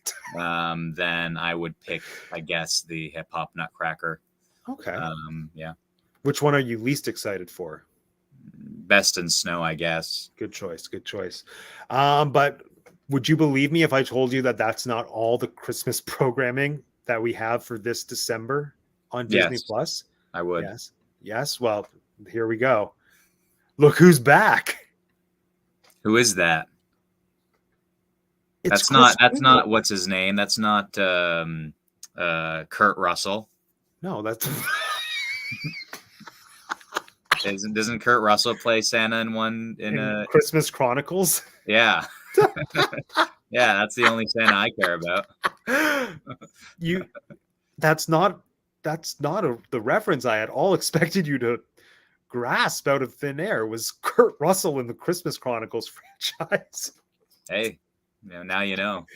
then I would pick, I guess, the Hip Hop Nutcracker. Okay. Yeah. Which one are you least excited for? Best in Snow, I guess. Good choice. Good choice. But would you believe me if I told you that that's not all the Christmas programming that we have for this December on Disney Yes, Plus? I would. Yes. Yes. Well, here we go. Look who's back. Who is that? It's That's Chris not Kringle. what's his name? That's not Kurt Russell. No, that's Doesn't Kurt Russell play Santa in Christmas Chronicles. Yeah. Yeah, that's the only Santa I care about. That's not the reference I at all expected you to grasp out of thin air. Was Kurt Russell in the Christmas Chronicles franchise? Hey, now you know.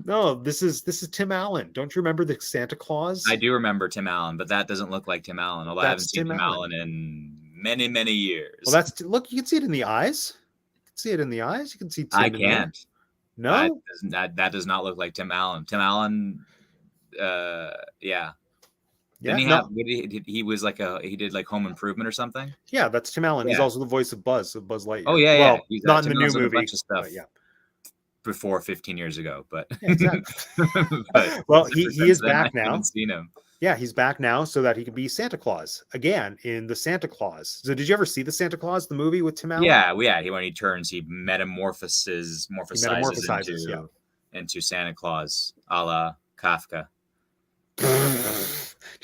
No, this is Tim Allen. Don't you remember the Santa Claus? I do remember Tim Allen, but that doesn't look like Tim Allen. Although I haven't seen Tim Allen in many, many years. Well, look. You can see it in the eyes. You can see it in the eyes. You can see. Tim I can't. No, that does not look like Tim Allen. Tim Allen, yeah. Didn't he have? He was like he did like Home Improvement or something. Yeah, that's Tim Allen. Yeah. He's also the voice of Buzz Lightyear. Oh yeah, well, yeah. Not in Tim the new Allen's movie. A bunch of stuff. But yeah. Before 15 years ago, but Yeah, exactly. but well, he is back I now. haven't seen him. Yeah, he's back now so that he can be Santa Claus again in the Santa Claus. So, did you ever see the Santa Claus, the movie with Tim Allen? Yeah. When he turns, he metamorphosizes into Santa Claus, a la Kafka. Did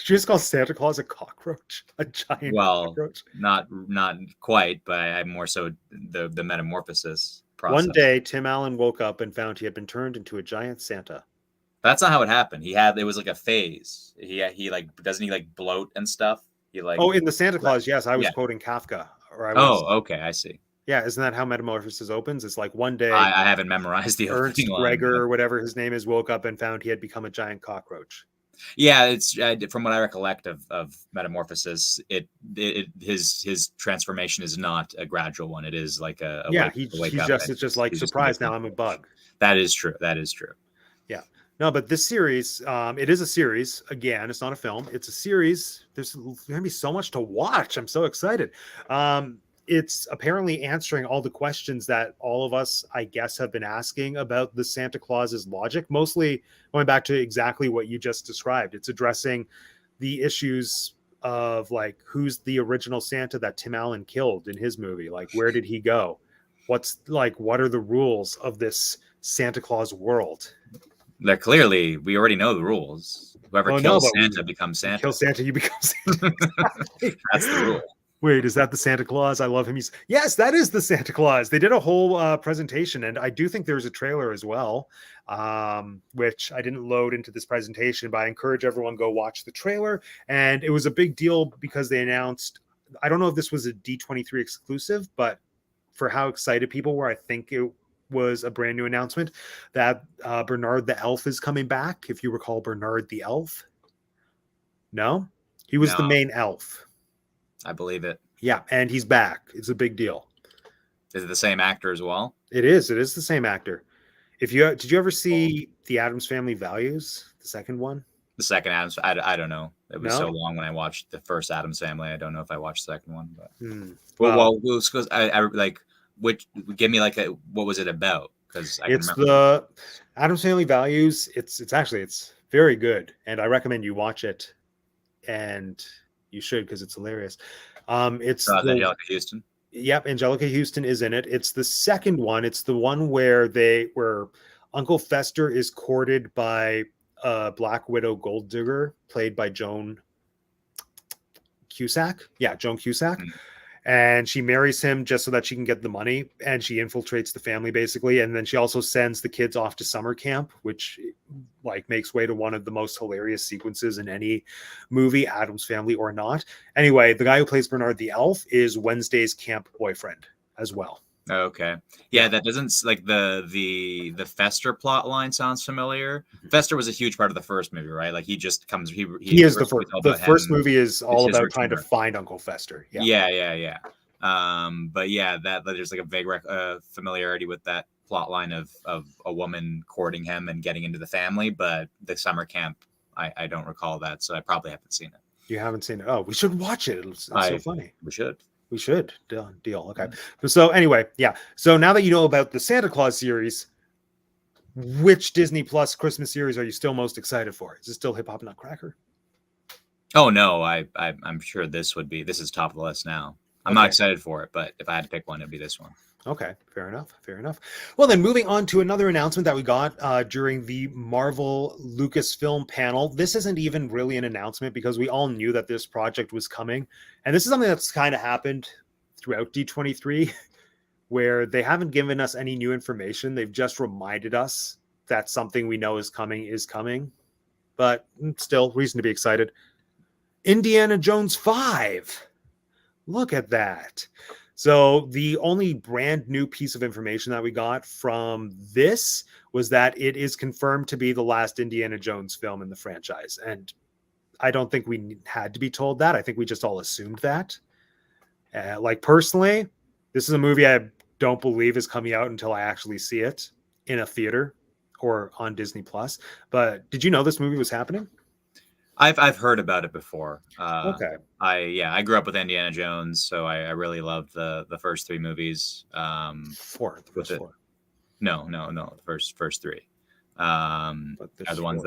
you just call Santa Claus a cockroach? A giant cockroach? Not quite, but I more so the metamorphosis process. One day, Tim Allen woke up and found he had been turned into a giant Santa. That's not how it happened. It was like a phase. He like doesn't he like bloat and stuff? He like in the Santa Claus, yes, I was quoting Kafka. Okay, I see. Yeah, isn't that how Metamorphosis opens? It's like one day I haven't memorized the Ernst opening line, Gregor, or whatever his name is, woke up and found he had become a giant cockroach. Yeah, it's from what I recollect of Metamorphosis. His transformation is not a gradual one. It is like it's just like surprise. Now I'm a bug. That is true. Yeah. No, but this series, it is a series. Again, it's not a film. It's a series. There's going to be so much to watch. I'm so excited. It's apparently answering all the questions that all of us, I guess, have been asking about the Santa Claus's logic, mostly going back to exactly what you just described. It's addressing the issues of like, who's the original Santa that Tim Allen killed in his movie? Like, where did he go? What are the rules of this Santa Claus world? They're clearly, we already know the rules. Whoever kills Santa becomes Santa. Kill Santa, you become Santa. That's the rule. Wait, is that the Santa Claus? I love him. Yes, that is the Santa Claus. They did a whole presentation, and I do think there's a trailer as well, which I didn't load into this presentation, but I encourage everyone to go watch the trailer. And it was a big deal because they announced, I don't know if this was a D23 exclusive, but for how excited people were, I think it was a brand new announcement that Bernard the Elf is coming back. If you recall Bernard the Elf. No? He was the main elf. I believe it. Yeah, and he's back. It's a big deal. Is it the same actor as well? It is. It is the same actor. Did you ever see The Addams Family Values, the second one? The second Addams, I don't know. It was so long when I watched the first Addams Family. I don't know if I watched the second one. But give me like what was it about? Because it's the Addams Family Values. It's very good, and I recommend you watch it. And you should, because it's hilarious. It's Angelica Houston. Yep, Angelica Houston is in it. It's the second one. It's the one where Uncle Fester is courted by a Black Widow gold digger played by Joan Cusack. Yeah, Joan Cusack. and she marries him just so that she can get the money, and she infiltrates the family basically. And then she also sends the kids off to summer camp, which like makes way to one of the most hilarious sequences in any movie, Addams Family or not. Anyway, the guy who plays Bernard the elf is Wednesday's camp boyfriend as well. Okay. Yeah, that doesn't like the Fester plot line sounds familiar. Fester was a huge part of the first movie, right? Like he just comes. He is the first. The first movie is all about trying to find Uncle Fester. Yeah. But yeah, that there's like a vague familiarity with that plot line of a woman courting him and getting into the family. But the summer camp, I don't recall that, so I probably haven't seen it. You haven't seen it? Oh, we should watch it. It's so funny. We should. We should. Deal. Okay. So anyway, yeah. So now that you know about the Santa Claus series, which Disney Plus Christmas series are you still most excited for? Is it still Hip Hop Nutcracker? Oh no, I'm sure this is top of the list now. I'm not excited for it, but if I had to pick one, it'd be this one. Okay, fair enough. Well, then moving on to another announcement that we got during the Marvel Lucasfilm panel. This isn't even really an announcement because we all knew that this project was coming. And this is something that's kind of happened throughout D23, where they haven't given us any new information. They've just reminded us that something we know is coming. But still, reason to be excited. Indiana Jones 5. Look at that. So the only brand new piece of information that we got from this was that it is confirmed to be the last Indiana Jones film in the franchise. And I don't think we had to be told that. I think we just all assumed that. Like personally, this is a movie I don't believe is coming out until I actually see it in a theater or on Disney Plus. But did you know this movie was happening? I've heard about it before. Okay. I grew up with Indiana Jones, so I really loved the first three movies. Four. No, the first three. Are the ones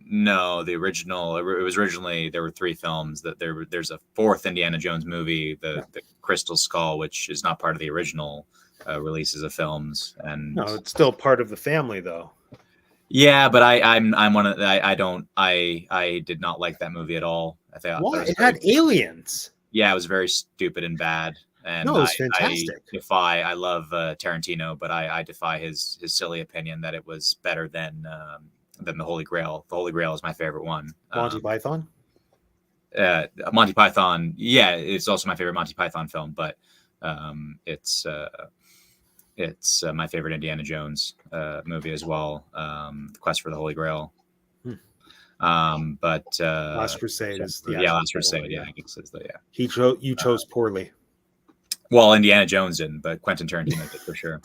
no, the original. It was originally there were three films. There's a fourth Indiana Jones movie, the Crystal Skull, which is not part of the original releases of films. And no, it's still part of the family though. Yeah, but I'm one of I did not like that movie at all. Why? It had aliens. Yeah, it was very stupid and bad. And no, it was fantastic. I love Tarantino, but I defy his silly opinion that it was better than the Holy Grail. The Holy Grail is my favorite one. Monty Python. Monty Python. Yeah, it's also my favorite Monty Python film, but it's my favorite Indiana Jones movie as well. Quest for the Holy Grail. But Last Crusade is Last Crusade. Yeah, I guess it's You chose poorly. Well, Indiana Jones didn't, but Quentin Tarantino did for sure.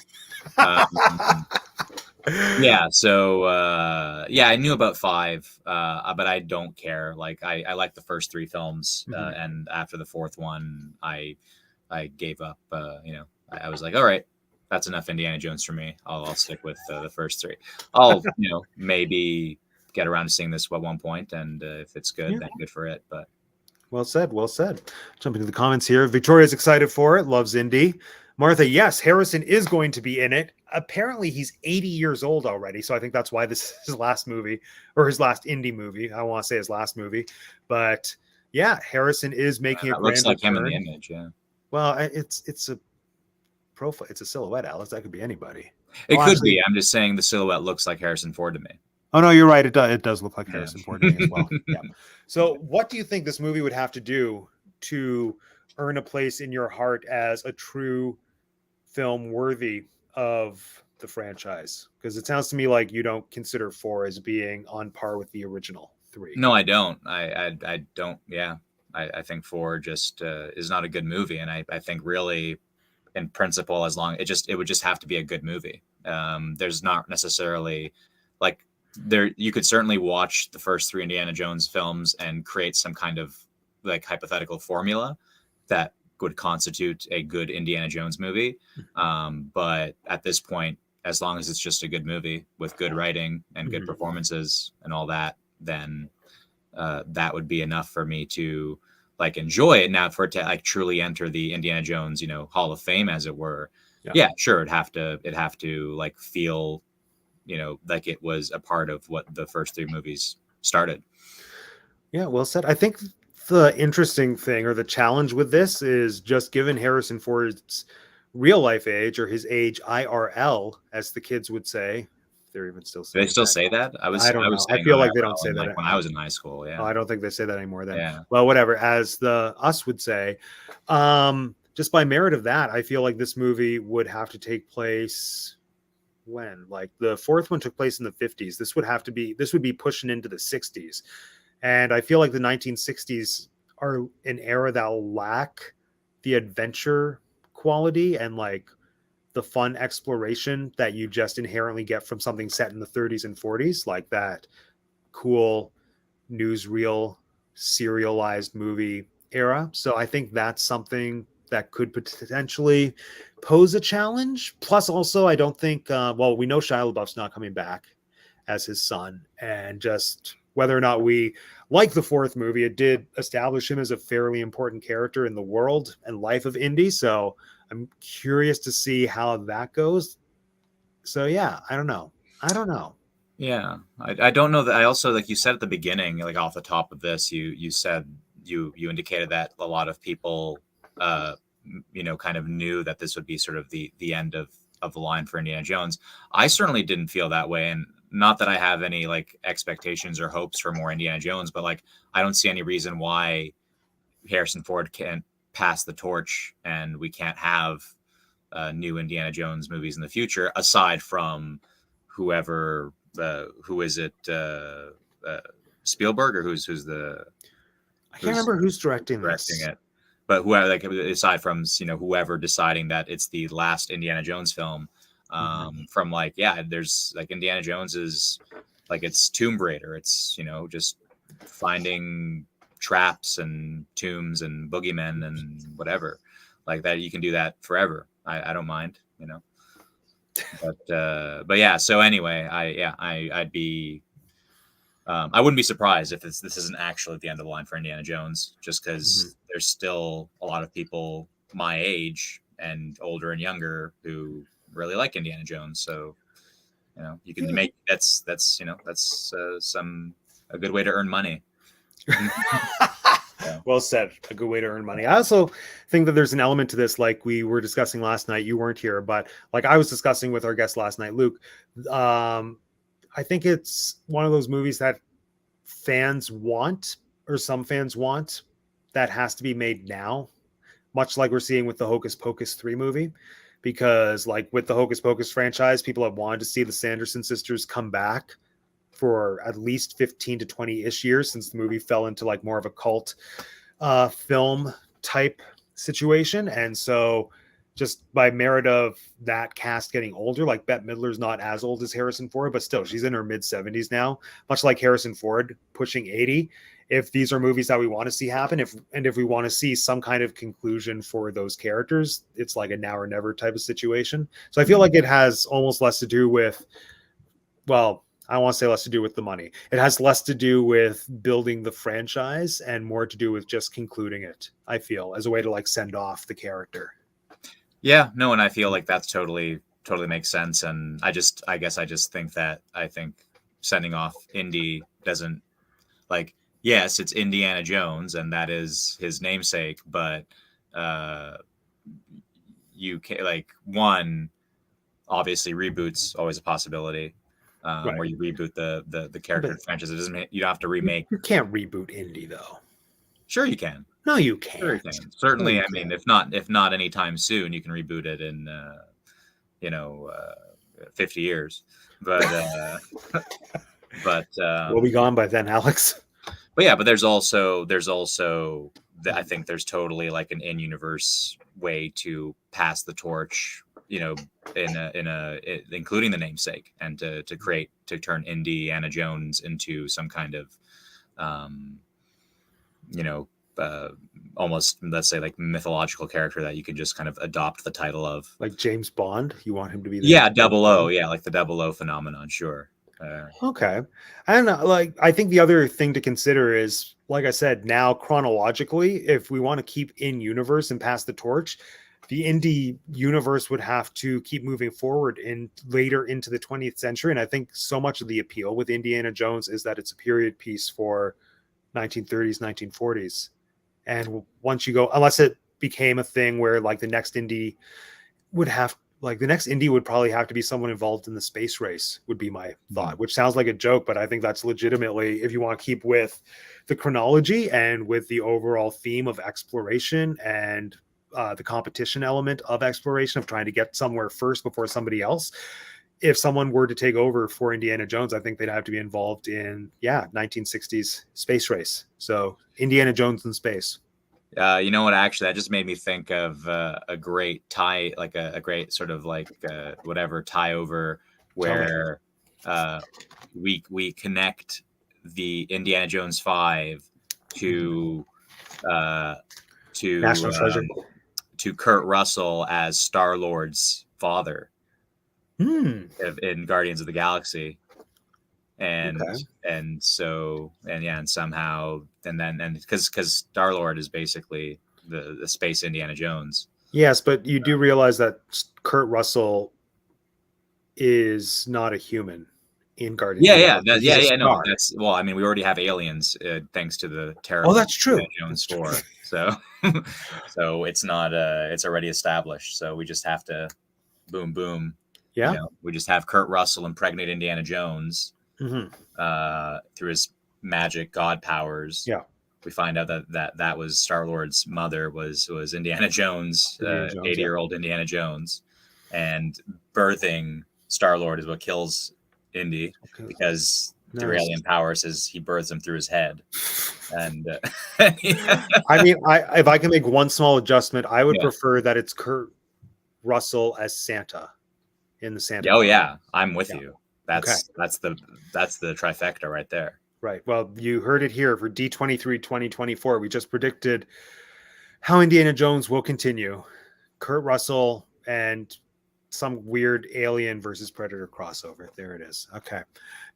Yeah. So I knew about 5, but I don't care. Like I like the first 3 films, and after the 4th one, I gave up. I was like, all right. That's enough Indiana Jones for me. I'll stick with the first 3. I'll maybe get around to seeing this at one point, and if it's good, then good for it. But well said. Jumping to the comments here. Victoria's excited for it. Loves Indy. Martha, yes, Harrison is going to be in it. Apparently, he's 80 years old already, so I think that's why this is his last movie or his last indie movie. I want to say his last movie, but yeah, Harrison is making a grand looks like return. him in the image. Yeah. Well, it's a profile. It's a silhouette, Alex. That could be anybody. It could be. I'm just saying the silhouette looks like Harrison Ford to me. Oh no, you're right. It does look like Harrison Ford to me as well. Yeah. So, what do you think this movie would have to do to earn a place in your heart as a true film worthy of the franchise? Because it sounds to me like you don't consider 4 as being on par with the original 3. No, I don't. I don't. Yeah, I think 4 just is not a good movie, and I think really, in principle, it would just have to be a good movie. There's not necessarily like you could certainly watch the first 3 Indiana Jones films and create some kind of like hypothetical formula that would constitute a good Indiana Jones movie. But at this point, as long as it's just a good movie with good writing and good performances and all that, then that would be enough for me to like enjoy it. Now for it to like truly enter the Indiana Jones, Hall of Fame, as it were. Yeah, sure. It'd have to like feel, like it was a part of what the first 3 movies started. Yeah, well said. I think the interesting thing or the challenge with this is just given Harrison Ford's real life age, or his age IRL, as the kids would say. If they're even still Do saying they still that. say that? I don't was know. I saying feel like they don't IRL say that. like when I was in high school. Oh, Yeah. I don't think they say that anymore then. Yeah. Well, whatever, as the us would say. Just by merit of that, I feel like this movie would have to take place when? Like the fourth one took place in the 50s. This would be pushing into the 60s. And I feel like the 1960s are an era that will lack the adventure quality and like the fun exploration that you just inherently get from something set in the 30s and 40s, like that cool newsreel serialized movie era. So I think that's something that could potentially pose a challenge. Plus, also, I don't think, well, we know Shia LaBeouf's not coming back as his son, and just whether or not we like the fourth movie, it did establish him as a fairly important character in the world and life of Indy. So I'm curious to see how that goes. So yeah, I don't know. Yeah, I don't know that. I also, like you said at the beginning, like off the top of this, you said you indicated that a lot of people, kind of knew that this would be sort of the end of the line for Indiana Jones. I certainly didn't feel that way, and not that I have any like expectations or hopes for more Indiana Jones, but like I don't see any reason why Harrison Ford can't pass the torch and we can't have new Indiana Jones movies in the future, aside from whoever. Who is it? Spielberg, or who's the? I can't remember who's directing it, but whoever, like aside from whoever deciding that it's the last Indiana Jones film, from like there's like Indiana Jones is like it's Tomb Raider. It's just finding traps and tombs and boogeymen and whatever like that. You can do that forever. I don't mind. But yeah. So anyway, I'd be. I wouldn't be surprised if this isn't actually the end of the line for Indiana Jones, just because there's still a lot of people my age and older and younger who really like Indiana Jones. So you can make that's a good way to earn money. Well said. A good way to earn money. I also think that there's an element to this, like we were discussing last night. You weren't here, but like I was discussing with our guest last night, Luke. I think it's one of those movies that fans want, or some fans want, that has to be made now, much like we're seeing with the Hocus Pocus 3 movie. Because like with the Hocus Pocus franchise, people have wanted to see the Sanderson sisters come back for at least 15 to 20-ish years, since the movie fell into like more of a cult film type situation. And so just by merit of that cast getting older, like Bette Midler's not as old as Harrison Ford, but still she's in her mid 70s now, much like Harrison Ford pushing 80. If these are movies that we want to see happen, if we want to see some kind of conclusion for those characters, it's like a now or never type of situation. So I feel like it has almost less to do with, well, I don't want to say less to do with the money. It has less to do with building the franchise and more to do with just concluding it, I feel, as a way to like send off the character. Yeah, no, and I feel like that's totally makes sense. And I guess I just think that sending off Indy doesn't, like, yes, it's Indiana Jones and that is his namesake, but you can, like, one, obviously reboots always a possibility. Right. Where you reboot the character franchise. It doesn't mean you don't have to remake. You can't reboot Indy though. Sure you can. No, you can't. Sure you can. Certainly, no, I mean, if not anytime soon, you can reboot it in 50 years. But we'll be gone by then, Alex. But yeah, but there's also I think there's totally like an in-universe way to pass the torch, including the namesake, and to turn Indiana Jones into some kind of almost, let's say, like mythological character that you can just kind of adopt the title of, like James Bond. You want him to be the 00, like the 00 phenomenon. Sure. Okay. And like I think the other thing to consider is, like I said, now chronologically, if we want to keep in universe and pass the torch, the Indy universe would have to keep moving forward in later into the 20th century. And I think so much of the appeal with Indiana Jones is that it's a period piece for 1930s, 1940s. And once you go, unless it became a thing where like the next indie would probably have to be someone involved in the space race, would be my thought, which sounds like a joke, but I think that's legitimately, if you want to keep with the chronology and with the overall theme of exploration and the competition element of exploration, of trying to get somewhere first before somebody else. If someone were to take over for Indiana Jones, I think they'd have to be involved in 1960s space race. So Indiana Jones in space. You know what? Actually, that just made me think of a great tie, like a great sort of like whatever tie over where we connect the Indiana Jones 5 to National Treasure, to Kurt Russell as Star-Lord's father in Guardians of the Galaxy. And somehow because Star-Lord is basically the space Indiana Jones. Yes, but you do realize that Kurt Russell is not a human in Guardians. No, that's, well, I mean, we already have aliens thanks to the terrible that's true. Indiana Jones 4. So so it's not it's already established. So we just have to boom boom. Yeah. We just have Kurt Russell impregnate Indiana Jones. Through his magic god powers. Yeah, we find out that was Star-Lord's mother was Indiana Jones, 80-year-old Indiana Jones, and birthing Star-Lord is what kills Indy, because through alien powers he births him through his head. And I mean, if I can make one small adjustment, I would prefer that it's Kurt Russell as Santa in the Santa. Oh yeah, I'm with you. That's the trifecta right there. Right. Well, you heard it here for D23 2024. We just predicted how Indiana Jones will continue. Kurt Russell and some weird Alien versus Predator crossover. There it is. Okay.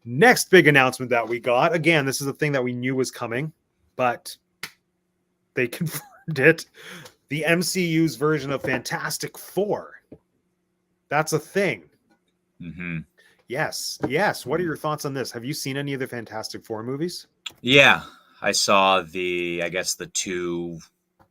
Next big announcement that we got. Again, this is a thing that we knew was coming, but they confirmed it. The MCU's version of Fantastic Four. That's a thing. Mm-hmm. Yes. What are your thoughts on this? Have you seen any of the Fantastic Four movies? Yeah, I saw the two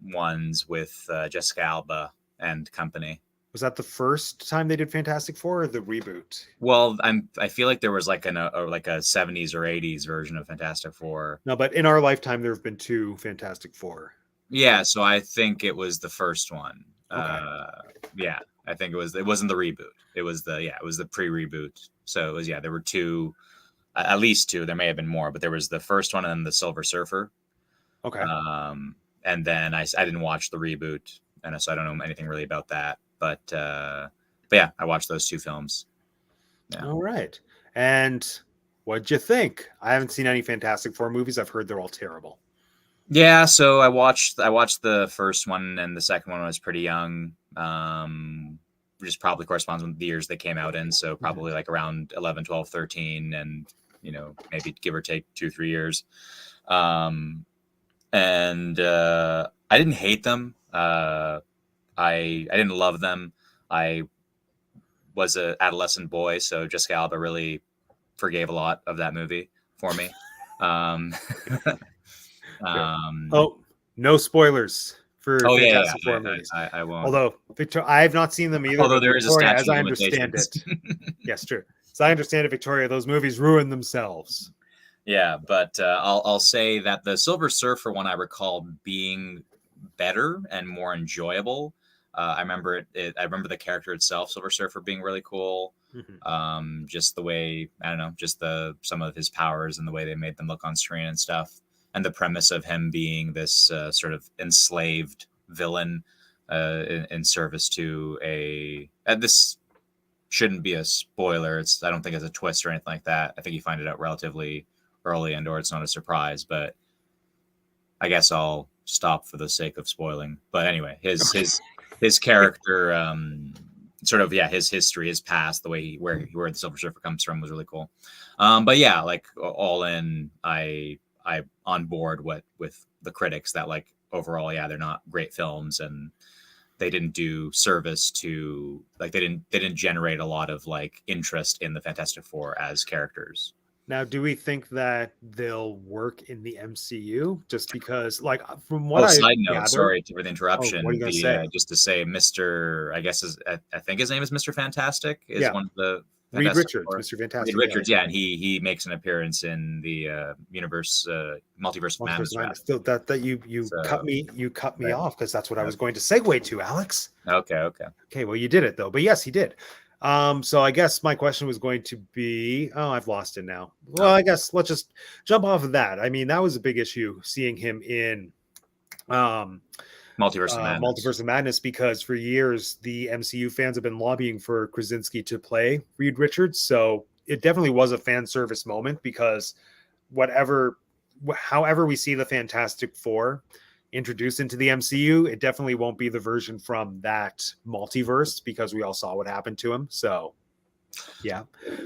ones with Jessica Alba and company. Was that the first time they did Fantastic Four, or the reboot? Well, I feel like there was like a 70s or 80s version of Fantastic Four. No, but in our lifetime, there have been two Fantastic Four. Yeah, so I think it was the first one. Okay. I think it wasn't the reboot. It was the pre-reboot. So it was, there were two, at least two. There may have been more, but there was the first one and the Silver Surfer. Okay. And then I didn't watch the reboot, and so I don't know anything really about that. But yeah, I watched those two films. Yeah. All right. And what'd you think? I haven't seen any Fantastic Four movies. I've heard they're all terrible. Yeah, so I watched the first one, and the second one when I was pretty young. Just probably corresponds with the years they came out in, so probably like around 11, 12, 13, and maybe give or take 2-3 years. And I didn't hate them. I didn't love them. I was an adolescent boy, so Jessica Alba really forgave a lot of that movie for me. No spoilers for Fantastic Four movies. I won't. Although I have not seen them either. Although there is a statute as I understand it. Yes, true. As I understand it, Victoria, those movies ruined themselves. Yeah, but I'll say that the Silver Surfer one I recall being better and more enjoyable. I remember it. I remember the character itself, Silver Surfer, being really cool. Mm-hmm. Just the way, I don't know, just some of his powers and the way they made them look on screen and stuff. And the premise of him being this sort of enslaved villain in service to this shouldn't be a spoiler. I don't think it's a twist or anything like that. I think you find it out relatively early, or it's not a surprise. But I guess I'll stop for the sake of spoiling. But anyway, his character, sort of his history, his past, the way where the Silver Surfer comes from was really cool. But yeah, like all in, I on board with the critics that like overall, they're not great films, and they didn't do service to, like, they didn't generate a lot of like interest in the Fantastic Four as characters. Now, do we think that they'll work in the MCU? Just because, like, from what I Side note, gather, sorry for the oh, what are interruption. you gonna The say? just to say, Mr. I guess I think his name is Mr. Fantastic. Is Yeah, one of the Reed Fantastic Richards, Four. Mr. Reed Fantastic. Yeah, Richards, yeah, and he makes an appearance in the Multiverse of Multiverse Madness. of Rather. Madness. So that you cut So, me right. off because that's what I was going to segue to, Alex. Okay. Okay, well, you did it though. But yes, he did. So I guess my question was going to be, oh, I've lost it now. Well, I guess let's just jump off of that. I mean, that was a big issue seeing him in um Multiverse of Madness. Multiverse of Madness because for years the MCU fans have been lobbying for Krasinski to play Reed Richards. So it definitely was a fan service moment because however we see the Fantastic Four introduced into the MCU, it definitely won't be the version from that multiverse because we all saw what happened to him. So yeah.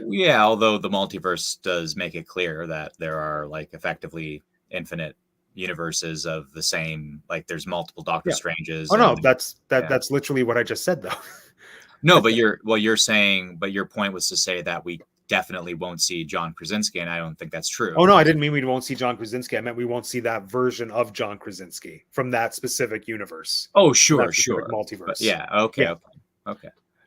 Yeah, although the multiverse does make it clear that there are like effectively infinite universes of the same, like there's multiple Doctor Yeah. Stranges. Oh no, And that's literally what I just said though. no, but you're saying, but your point was to say that we definitely won't see John Krasinski, and I don't think that's true. Oh no, I didn't mean we won't see John Krasinski. I meant we won't see that version of John Krasinski from that specific universe. Oh, sure, Multiverse. But yeah, okay.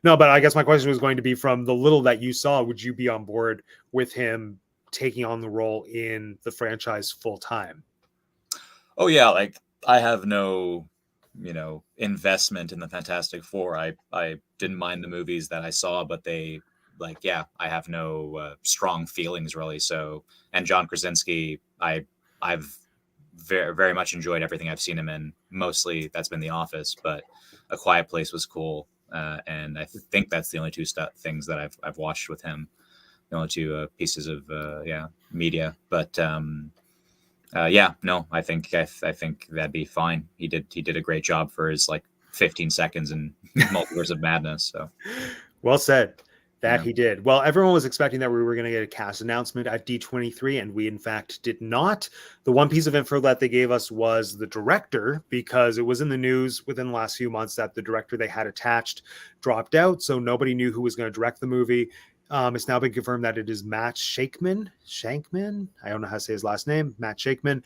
No, but I guess my question was going to be from the little that you saw, would you be on board with him taking on the role in the franchise full time? Oh yeah, like I have no, investment in the Fantastic Four. I didn't mind the movies that I saw, but they I have no strong feelings really. So, and John Krasinski, I've very very much enjoyed everything I've seen him in. Mostly that's been The Office, but A Quiet Place was cool. And I think that's the only two things that I've watched with him, the only two pieces of media. But no, I think that'd be fine. He did a great job for his like 15 seconds in Multiverse of Madness. So well said. That he did. Well, everyone was expecting that we were going to get a cast announcement at D23, and we in fact did not. The one piece of info that they gave us was the director, because it was in the news within the last few months that the director they had attached dropped out, so nobody knew who was going to direct the movie. It's now been confirmed that it is Matt Shankman. I don't know how to say his last name. Matt Shankman,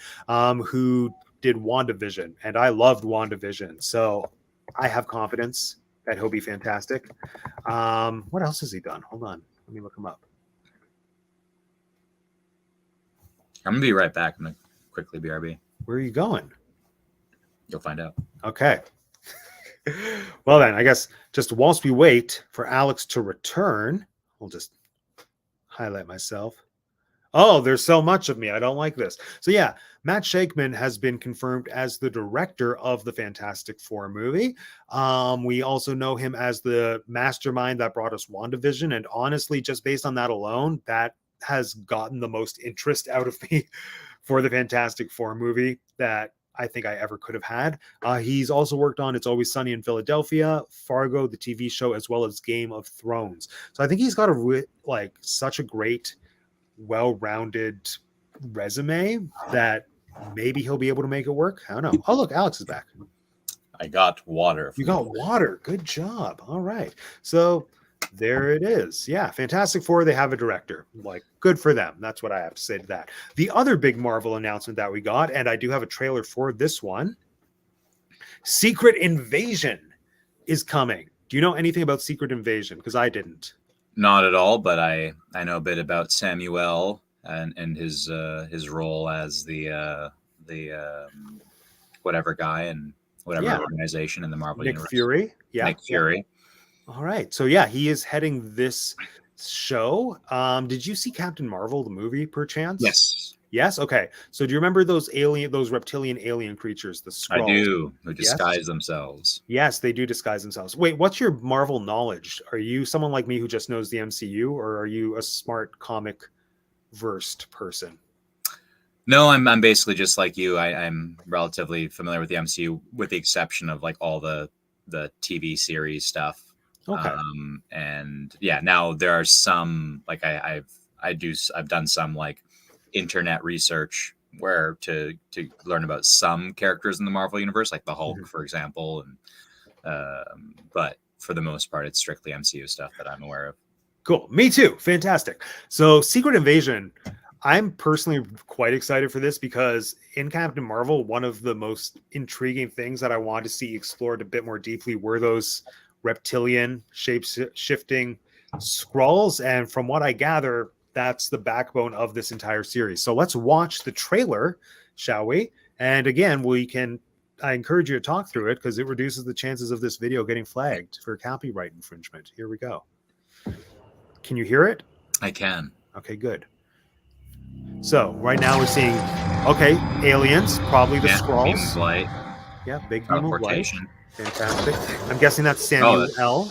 who did WandaVision, and I loved WandaVision, so I have confidence that he'll be fantastic. What else has he done? Hold on. Let me look him up. I'm going to be right back. I'm going to quickly BRB. Where are you going? You'll find out. Okay. Well, then, I guess just whilst we wait for Alex to return, we'll just highlight myself. Oh, there's so much of me. I don't like this. So yeah, Matt Shankman has been confirmed as the director of the Fantastic Four movie. We also know him as the mastermind that brought us WandaVision. And honestly, just based on that alone, that has gotten the most interest out of me for the Fantastic Four movie that I think I ever could have had. He's also worked on It's Always Sunny in Philadelphia, Fargo, the TV show, as well as Game of Thrones. So I think he's got such a great, well-rounded resume that maybe he'll be able to make it work. I don't know. Oh, look, Alex is back. I got water. You got water. Good job. All right. So there it is. Yeah, Fantastic Four, they have a director. Like, good for them. That's what I have to say to that. The other big Marvel announcement that we got, and I do have a trailer for this one, Secret Invasion is coming. Do you know anything about Secret Invasion? Because I didn't. Not at all, but I know a bit about Samuel and his role as the whatever guy and whatever organization in the Marvel Nick universe. Fury. Yeah. Nick Fury. All right. So yeah, he is heading this show. Did you see Captain Marvel, the movie, perchance? Yes. Yes. Okay. So do you remember those reptilian alien creatures, the Skrulls? I do. Who disguise themselves. Yes, they do disguise themselves. Wait, what's your Marvel knowledge? Are you someone like me who just knows the MCU, or are you a smart comic versed person? No, I'm basically just like you. I'm relatively familiar with the MCU, with the exception of like all the TV series stuff. Okay. And yeah, now there are some like I've done some like internet research where to learn about some characters in the Marvel universe, like the Hulk, for example, and but for the most part, it's strictly MCU stuff that I'm aware of. Cool. Me too. Fantastic. So Secret Invasion, I'm personally quite excited for this because in Captain Marvel, one of the most intriguing things that I wanted to see explored a bit more deeply were those reptilian shape-shifting Skrulls. And from what I gather, that's the backbone of this entire series. So let's watch the trailer, shall we? And again, I encourage you to talk through it because it reduces the chances of this video getting flagged for copyright infringement. Here we go. Can you hear it? I can. Okay, good. So right now we're seeing, okay, aliens, probably the Beam of Skrulls. light, Yeah, big beam of light. teleportation. Fantastic. I'm guessing that's Samuel L.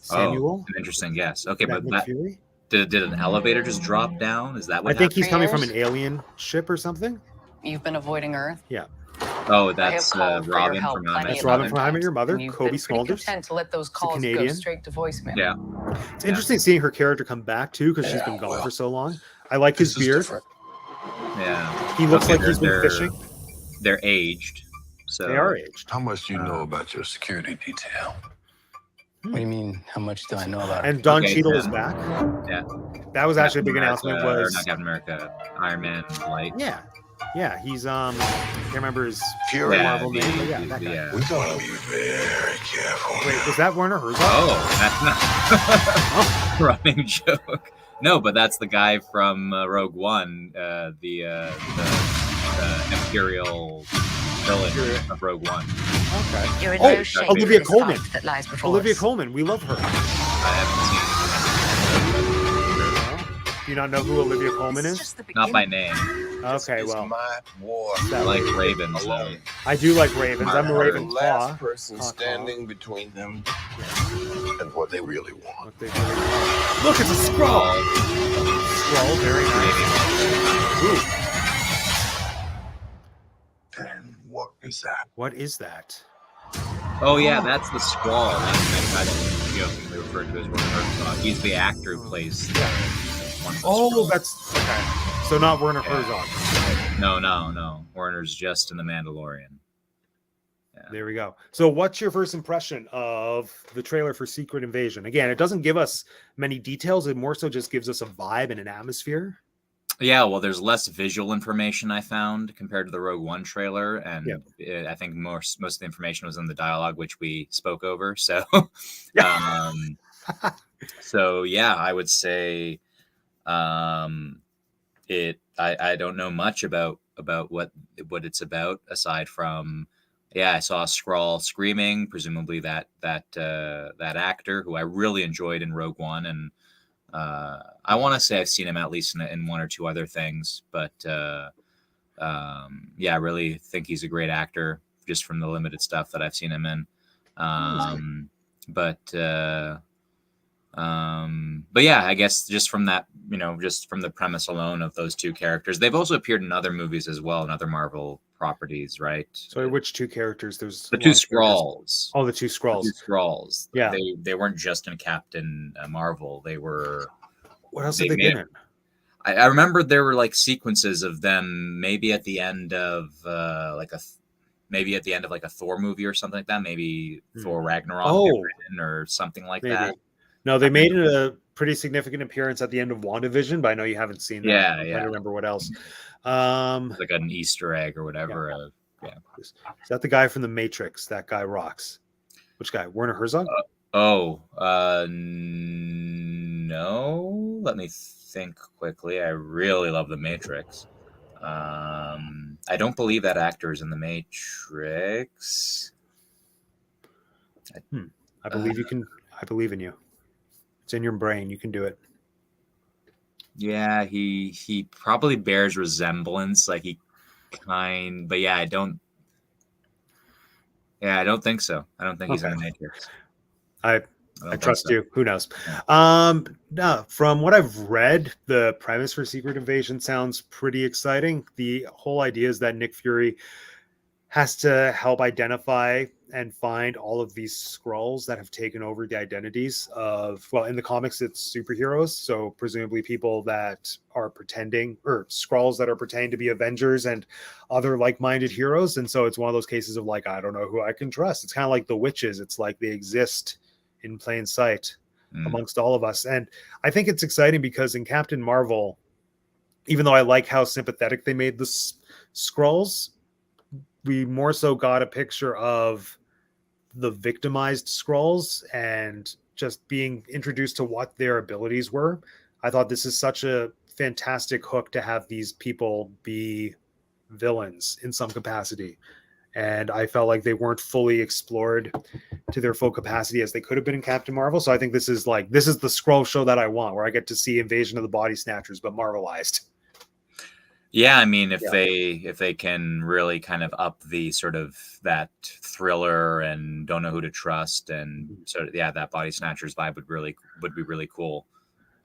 Samuel. An interesting guess. Okay, That but that McFury? did an elevator just drop down? Is that what I think he's happened? coming from an alien ship or something. You've been avoiding Earth. Yeah. Oh, I have that's called for your Robin help from plenty That's of Robin other from How I Met Your times, Mother, and you've Kobe been pretty Smulders. content to let those calls go Canadian. straight to voicemail. Yeah. It's interesting seeing her character come back too because she's been gone for so long. I like his beard. Yeah. He looks Okay, like he's been they're- fishing. They're aged. So They are aged. How much do you know about your security detail? What do you mean? How much do I know about it? And Don Okay, Cheadle yeah. is back. Yeah. That was actually a big Captain announcement. America- or Was not Captain America, Iron Man Light. yeah. He's I can't remember his Fury. Yeah, Marvel name. But yeah, that guy. yeah. We gotta be very careful. Wait, was that Werner Herzog? Oh, that's not running joke. No, but that's the guy from Rogue One, the Imperial villain of Rogue One. Okay. You're in Oh, no shape Olivia for this Colman. fight that lies before Olivia us. Colman. We love her. I Do you not know who Olivia Colman This is? just the haven't seen it. Not by beginning. name. Okay, well, my war. I like Ravens. Alone. I do like Ravens. I'm a I'm the Ravenclaw. last person Claw. standing between them and what they really want. What they really want. Look, it's a Skrull. Skrull, very nice. Ooh, And what is that? what is that? Oh yeah, that's the Squall. That's I don't jokingly referred to as Werner Herzog. He's the actor who plays one of the Oh, Skrulls. that's okay. So not Werner Herzog. No. Werner's just in The Mandalorian. There we go. So what's your first impression of the trailer for Secret Invasion? Again, it doesn't give us many details. It more so just gives us a vibe and an atmosphere. Yeah, well, there's less visual information I found compared to the Rogue One trailer, and I think most of the information was in the dialogue, which we spoke over. So, so yeah, I would say it. I don't know much about what it's about aside from. Yeah, I saw a Skrull screaming, presumably that actor who I really enjoyed in Rogue One, and I want to say I've seen him at least in one or two other things, but yeah, I really think he's a great actor just from the limited stuff that I've seen him in. But yeah, I guess just from that, just from the premise alone of those two characters, they've also appeared in other movies as well, in other Marvel properties, right? So which two characters? There's The a two lot of characters. Skrulls. Oh, the two Skrulls. The two Skrulls. Yeah. They weren't just in Captain Marvel. They were. What else they have they made- been in? I remember there were like sequences of them, maybe at the end of maybe at the end of like a Thor movie or something like that. Maybe Thor Ragnarok Oh. or something like Maybe. that. No, they made a pretty significant appearance at the end of WandaVision, but I know you haven't seen that. Yeah, I'm trying yeah. to remember what else. Like an Easter egg or whatever. Is that the guy from The Matrix? That guy rocks. Which guy? Werner Herzog? No. Let me think quickly. I really love The Matrix. I don't believe that actor is in The Matrix. I believe you can. I believe in you. It's in your brain. You can do it. Yeah, he probably bears resemblance, but yeah, I don't think so. I don't think he's in The Matrix. I don't think trust so. you. Who knows? Yeah. No, from what I've read, the premise for Secret Invasion sounds pretty exciting. The whole idea is that Nick Fury has to help identify and find all of these Skrulls that have taken over the identities of, well, in the comics, it's superheroes. So presumably people that are pretending, or Skrulls that are pretending to be Avengers and other like-minded heroes. And so it's one of those cases of like, I don't know who I can trust. It's kind of like the witches. It's like they exist in plain sight. amongst all of us. And I think it's exciting because in Captain Marvel, even though I like how sympathetic they made the Skrulls, we more so got a picture of the victimized Skrulls and just being introduced to what their abilities were. I thought this is such a fantastic hook to have these people be villains in some capacity. And I felt like they weren't fully explored to their full capacity as they could have been in Captain Marvel. So I think this is the Skrull show that I want, where I get to see Invasion of the Body Snatchers, but Marvelized. Yeah, I mean, if they can really kind of up the sort of that thriller and don't know who to trust, and sort of that Body Snatchers vibe would be really cool.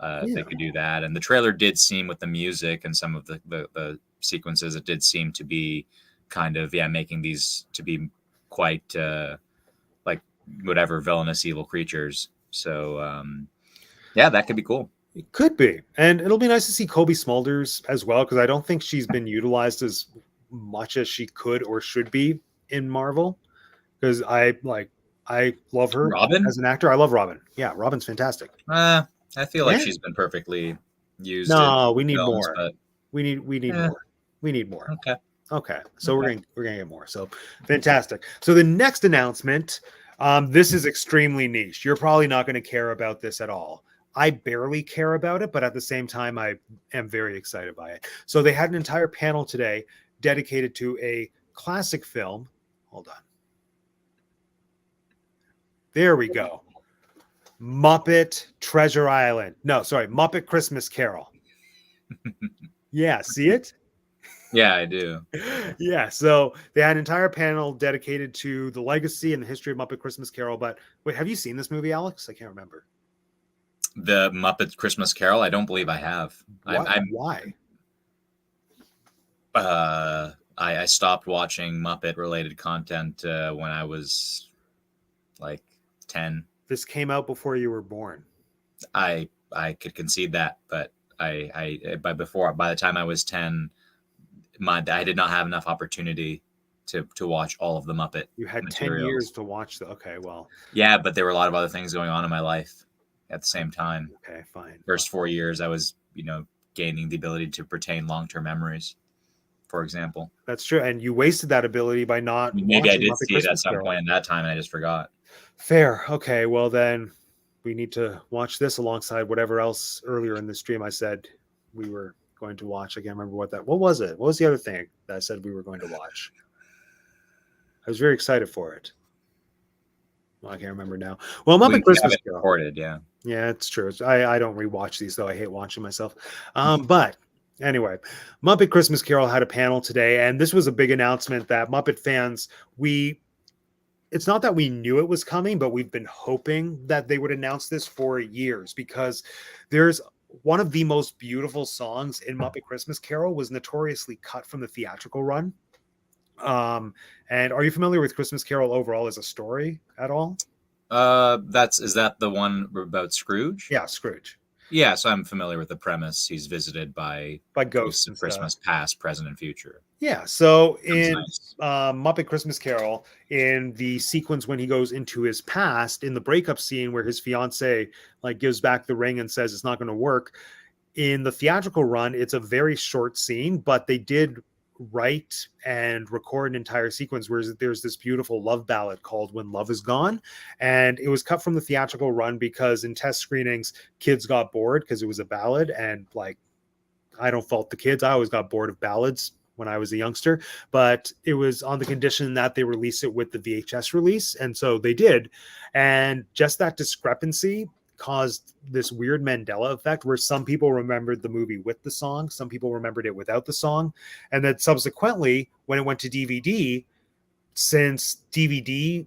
If they could do that. And the trailer did seem, with the music and some of the sequences, it did seem to be kind of making these to be quite like whatever villainous evil creatures. So that could be cool. It could be. And it'll be nice to see Kobe Smulders as well, because I don't think she's been utilized as much as she could or should be in Marvel. Because I love her Robin as an actor. I love Robin. Yeah, Robin's fantastic. I feel like she's been perfectly used. No, we need films, more. But... We need more. We need more. Okay. So we're gonna get more. So fantastic. So the next announcement, this is extremely niche. You're probably not going to care about this at all. I barely care about it, but at the same time, I am very excited by it. So they had an entire panel today dedicated to a classic film. Hold on. There we go. Muppet Treasure Island. No, sorry, Muppet Christmas Carol. Yeah, see it? Yeah, I do. Yeah, so they had an entire panel dedicated to the legacy and the history of Muppet Christmas Carol. But wait, have you seen this movie, Alex? I can't remember. The Muppet Christmas Carol? I don't believe I have. Why? I stopped watching Muppet-related content when I was like 10. This came out before you were born. I could concede that, but by the time I was 10, I did not have enough opportunity to watch all of the Muppet. You had materials. 10 years to watch okay, well. Yeah, but there were a lot of other things going on in my life at the same time. Okay, fine. First 4 years, I was, gaining the ability to retain long-term memories, for example. That's true. And you wasted that ability by not. Maybe I did see it at some point in that time, and I just forgot. Fair. Okay, well then we need to watch this alongside whatever else earlier in the stream I said we were going to watch. I can't remember what was it? What was the other thing that I said we were going to watch? I was very excited for it. Well, I can't remember now. Well, Muppet Christmas Carol. Recorded, yeah. Yeah, it's true. I don't rewatch these, though. I hate watching myself. But anyway, Muppet Christmas Carol had a panel today, and this was a big announcement that Muppet fans, it's not that we knew it was coming, but we've been hoping that they would announce this for years, because there's one of the most beautiful songs in Muppet Christmas Carol was notoriously cut from the theatrical run. And are you familiar with Christmas Carol overall as a story at all? Is that the one about Scrooge? Yeah, Scrooge. Yeah, so I'm familiar with the premise. He's visited by ghosts of Christmas past, present, and future. Yeah, so in Muppet Christmas Carol, in the sequence when he goes into his past, in the breakup scene where his fiance gives back the ring and says it's not going to work, in the theatrical run, it's a very short scene, but they did write and record an entire sequence where there's this beautiful love ballad called When Love Is Gone, and it was cut from the theatrical run because in test screenings kids got bored because it was a ballad, and I don't fault the kids. I always got bored of ballads when I was a youngster, but it was on the condition that they release it with the VHS release, and so they did. And just that discrepancy caused this weird Mandela effect where some people remembered the movie with the song, some people remembered it without the song, and then subsequently when it went to DVD, since DVD,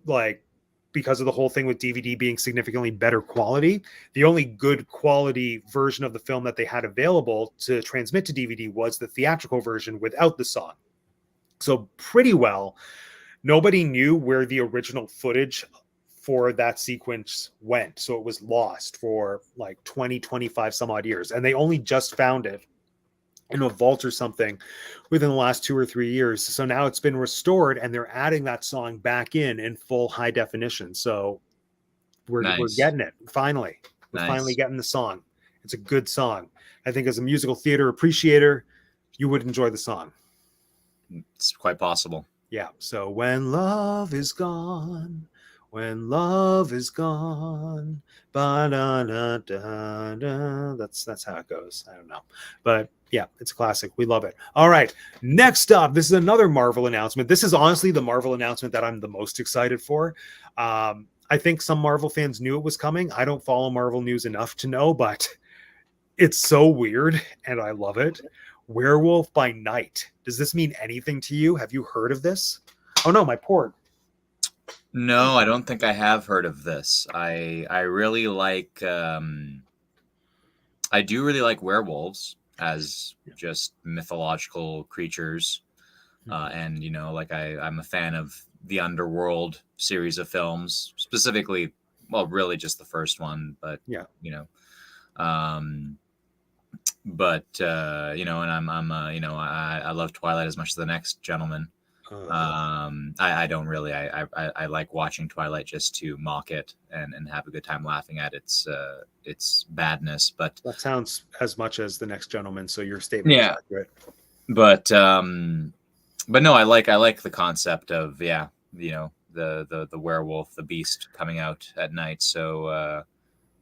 because of the whole thing with DVD being significantly better quality, the only good quality version of the film that they had available to transmit to DVD was the theatrical version without the song. So pretty well, nobody knew where the original footage for that sequence went. So it was lost for 20, 25 some odd years. And they only just found it in a vault or something within the last 2 or 3 years. So now it's been restored and they're adding that song back in full high definition. So we're getting it finally. We're Nice. finally getting the song. It's a good song. I think as a musical theater appreciator, you would enjoy the song. It's quite possible. Yeah. So when love is gone, when love is gone, ba-da-da-da-da. That's how it goes. I don't know. But yeah, it's a classic. We love it. All right. Next up, this is another Marvel announcement. This is honestly the Marvel announcement that I'm the most excited for. I think some Marvel fans knew it was coming. I don't follow Marvel news enough to know, but it's so weird and I love it. Werewolf by Night. Does this mean anything to you? Have you heard of this? Oh no, my port. No, I don't think I have heard of this. I really like I do really like werewolves as just mythological creatures. And you know, like I'm a fan of the Underworld series of films, specifically, well, really just the first one, but Yeah. you know, you know, and I'm you know, I love Twilight as much as the next gentleman. I don't really, I like watching Twilight just to mock it and have a good time laughing at its badness, but that sounds as much as the next gentleman, so your statement is accurate. But no, I like the concept of, you know, the werewolf, the beast coming out at night. So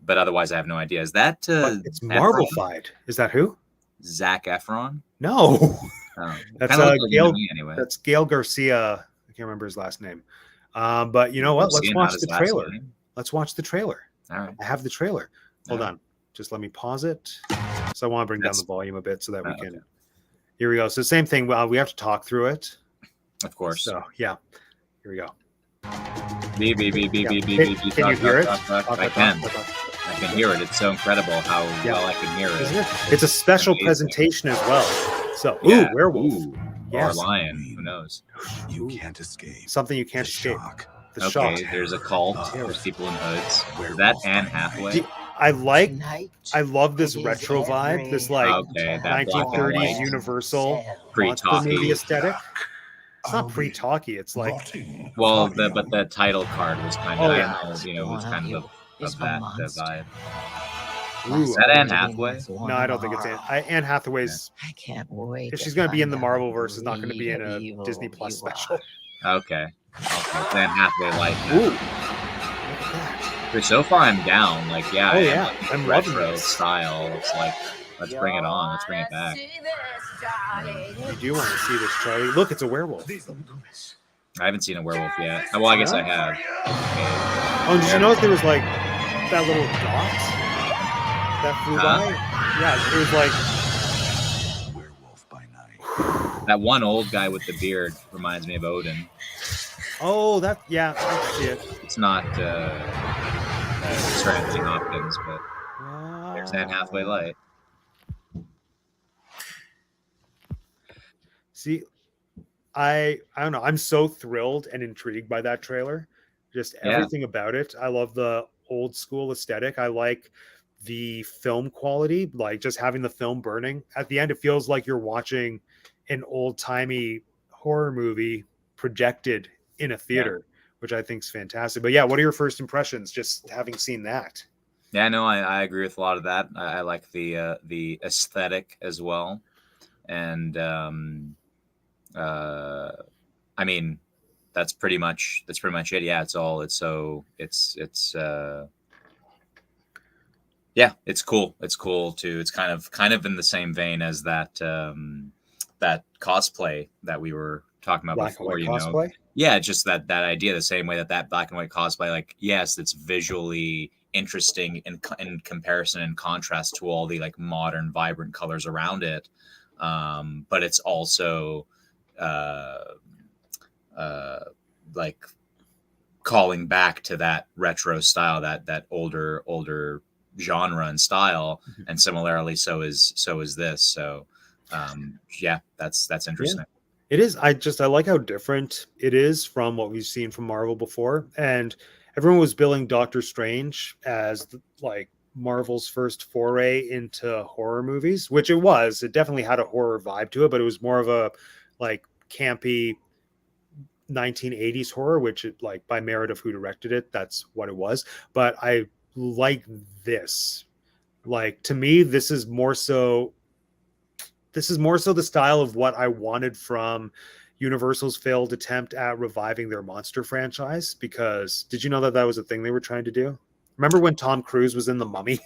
but otherwise I have no idea. Is that But it's Marvel-fied. Is that who? Zac Efron? No. Oh, That's Gail. Anyway. That's Gail Garcia. I can't remember his last name. But you know what? Let's watch the trailer. Let's watch the trailer. All right. I have the trailer. Hold on. Just let me pause it. So I want to bring down the volume a bit so that we can. Okay. Here we go. So same thing. We have to talk through it. Of course. So yeah. Here we go. Can you hear it? I can. I can hear it. It's so incredible how well I can hear it. Isn't it? It's a special presentation as well. So, werewolf. Or lion. Who knows? You can't escape. Something you can't escape. The shock. There's a cult. There's people in hoods. Is that Anne Hathaway? I love this retro vibe. This like 1930s Universal monster movie aesthetic. It's not pre-talkie. It's like but the title card was kind of you know, was kind of that vibe. Ooh, is that Anne Hathaway? No, I don't think it's Anne Hathaway's. I can't wait. If she's going to be in the Marvel verse, it's not going to be in a Disney Plus special. Okay. Anne Hathaway like that. So far, I'm down. Like, I'm loving retro style. It's like, let's bring it on. Let's bring it back. You do want to see this, Charlie? Look, it's a werewolf. I haven't seen a werewolf yet. Well, I guess I have. Okay. Oh, did you notice there was like that little dot that flew by? Yeah, it was like Werewolf by Night. That one old guy with the beard reminds me of Odin. Oh, I see it. It's not Sir Anthony Hopkins, but there's Anne Hathaway light. See, I don't know. I'm so thrilled and intrigued by that trailer. Just everything about it. I love the old school aesthetic. I like the film quality, like just having the film burning. At the end, it feels like you're watching an old-timey horror movie projected in a theater, which I think is fantastic. But what are your first impressions just having seen that? Yeah, no, I agree with a lot of that. I like the aesthetic as well. And I mean, that's pretty much it. Yeah, it's cool. It's kind of in the same vein as that that cosplay that we were talking about before, you know. Yeah, just that idea, the same way that black and white cosplay, like, yes, it's visually interesting in comparison and contrast to all the like modern vibrant colors around it. But it's also like calling back to that retro style, that older genre and style, and similarly so is this. So that's interesting. It is. I like how different it is from what we've seen from Marvel before. And everyone was billing Doctor Strange as like Marvel's first foray into horror movies, which it was. It definitely had a horror vibe to it, but it was more of a like campy 1980s horror, which like by merit of who directed it, that's what it was. But I like this. Like, to me, this is more so the style of what I wanted from Universal's failed attempt at reviving their monster franchise. Because did you know that was a thing they were trying to do? Remember when Tom Cruise was in the Mummy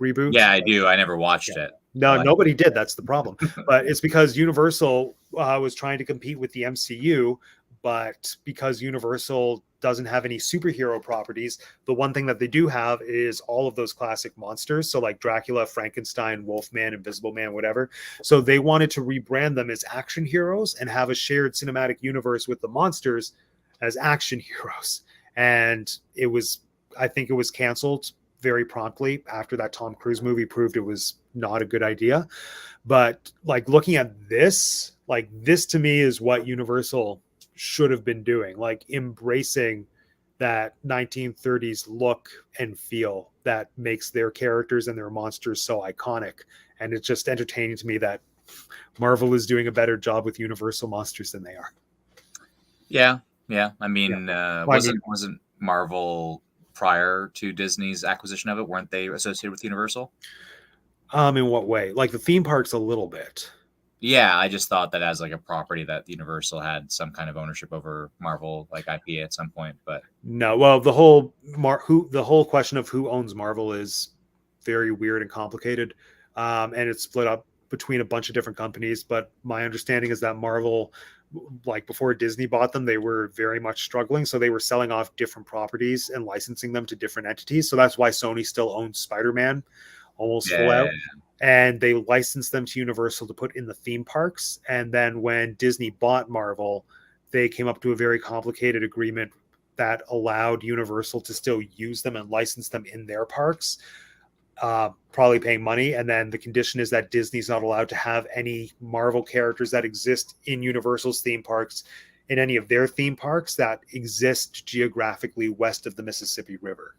reboot? Yeah, I do. I never watched it. No, nobody did. That's the problem. But it's because Universal was trying to compete with the MCU, but because Universal doesn't have any superhero properties, the one thing that they do have is all of those classic monsters. So like Dracula, Frankenstein, Wolfman, Invisible Man, whatever. So they wanted to rebrand them as action heroes and have a shared cinematic universe with the monsters as action heroes. And I think it was canceled very promptly after that Tom Cruise movie proved it was not a good idea. But like looking at this, like this to me is what Universal should have been doing, like embracing that 1930s look and feel that makes their characters and their monsters so iconic. And it's just entertaining to me that Marvel is doing a better job with Universal monsters than they are. Yeah. I mean, wasn't Marvel prior to Disney's acquisition of it? Weren't they associated with Universal? In what way? Like the theme parks a little bit. Yeah, I just thought that as like a property that Universal had some kind of ownership over Marvel, like IP at some point. But no, well, the whole question of who owns Marvel is very weird and complicated, and it's split up between a bunch of different companies. But my understanding is that Marvel, like before Disney bought them, they were very much struggling, so they were selling off different properties and licensing them to different entities. So that's why Sony still owns Spider-Man almost full out. And they licensed them to Universal to put in the theme parks. And then when Disney bought Marvel, they came up to a very complicated agreement that allowed Universal to still use them and license them in their parks, probably paying money. And then the condition is that Disney's not allowed to have any Marvel characters that exist in Universal's theme parks in any of their theme parks that exist geographically west of the Mississippi River.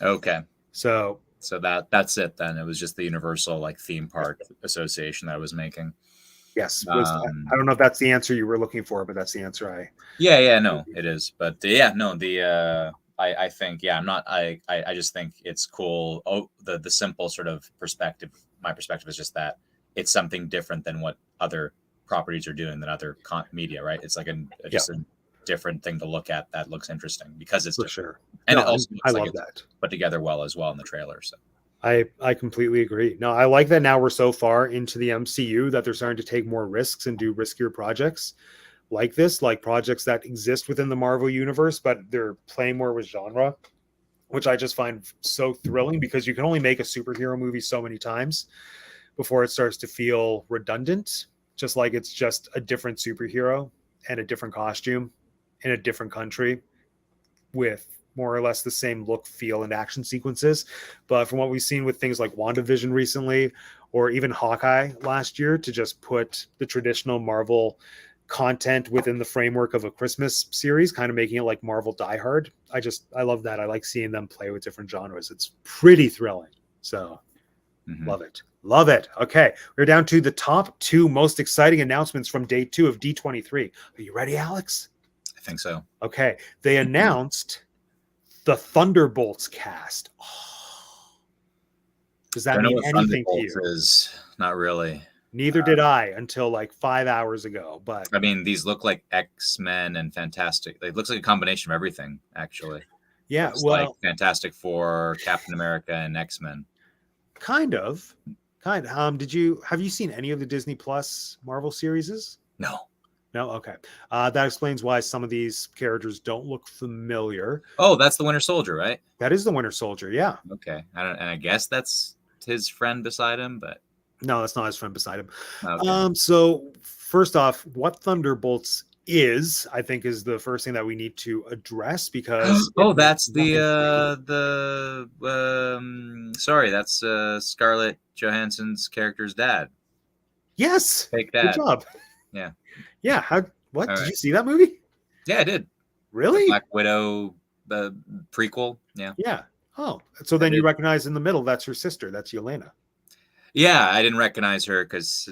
Okay. So that's it then. It was just the Universal like theme park association that I was making. Yes. I don't know if that's the answer you were looking for, but that's the answer no, it is. But I think, I just think it's cool. Oh, the simple sort of perspective, my perspective is just that it's something different than what other properties are doing than other media, right? It's like a different thing to look at that looks interesting because it's for different. Sure. And no, it also I love that. Put together well as well in the trailer. So I completely agree. No, I like that now we're so far into the MCU that they're starting to take more risks and do riskier projects like this, like projects that exist within the Marvel universe, but they're playing more with genre, which I just find so thrilling because you can only make a superhero movie so many times before it starts to feel redundant, just like it's just a different superhero and a different costume in a different country with more or less the same look, feel, and action sequences. But from what we've seen with things like WandaVision recently, or even Hawkeye last year, to just put the traditional Marvel content within the framework of a Christmas series, kind of making it like Marvel Die Hard. I love that. I like seeing them play with different genres. It's pretty thrilling. So love it. Okay. We're down to the top 2 most exciting announcements from day 2 of D23. Are you ready, Alex? I think so. Okay. They announced the Thunderbolts cast. Oh. Does that mean anything to you? Is not really. Neither did I until like 5 hours ago. But I mean, these look like X-Men and Fantastic. It looks like a combination of everything, actually. Yeah, it's like Fantastic Four, Captain America, and X-Men. Kind of. Have you seen any of the Disney Plus Marvel series? No. Okay. That explains why some of these characters don't look familiar. Oh, that's the Winter Soldier, right? That is the Winter Soldier, yeah. Okay. I guess that's his friend beside him, but no, that's not his friend beside him. Okay. So first off, what Thunderbolts is, I think, is the first thing that we need to address because that's that's Scarlett Johansson's character's dad. Yes. Fake dad. Good job. Yeah. Yeah. Did you see that movie? Yeah, I did. Really? The Black Widow, the prequel. Yeah. Yeah. Oh, so then you recognize in the middle that's her sister. That's Yelena. Yeah, I didn't recognize her because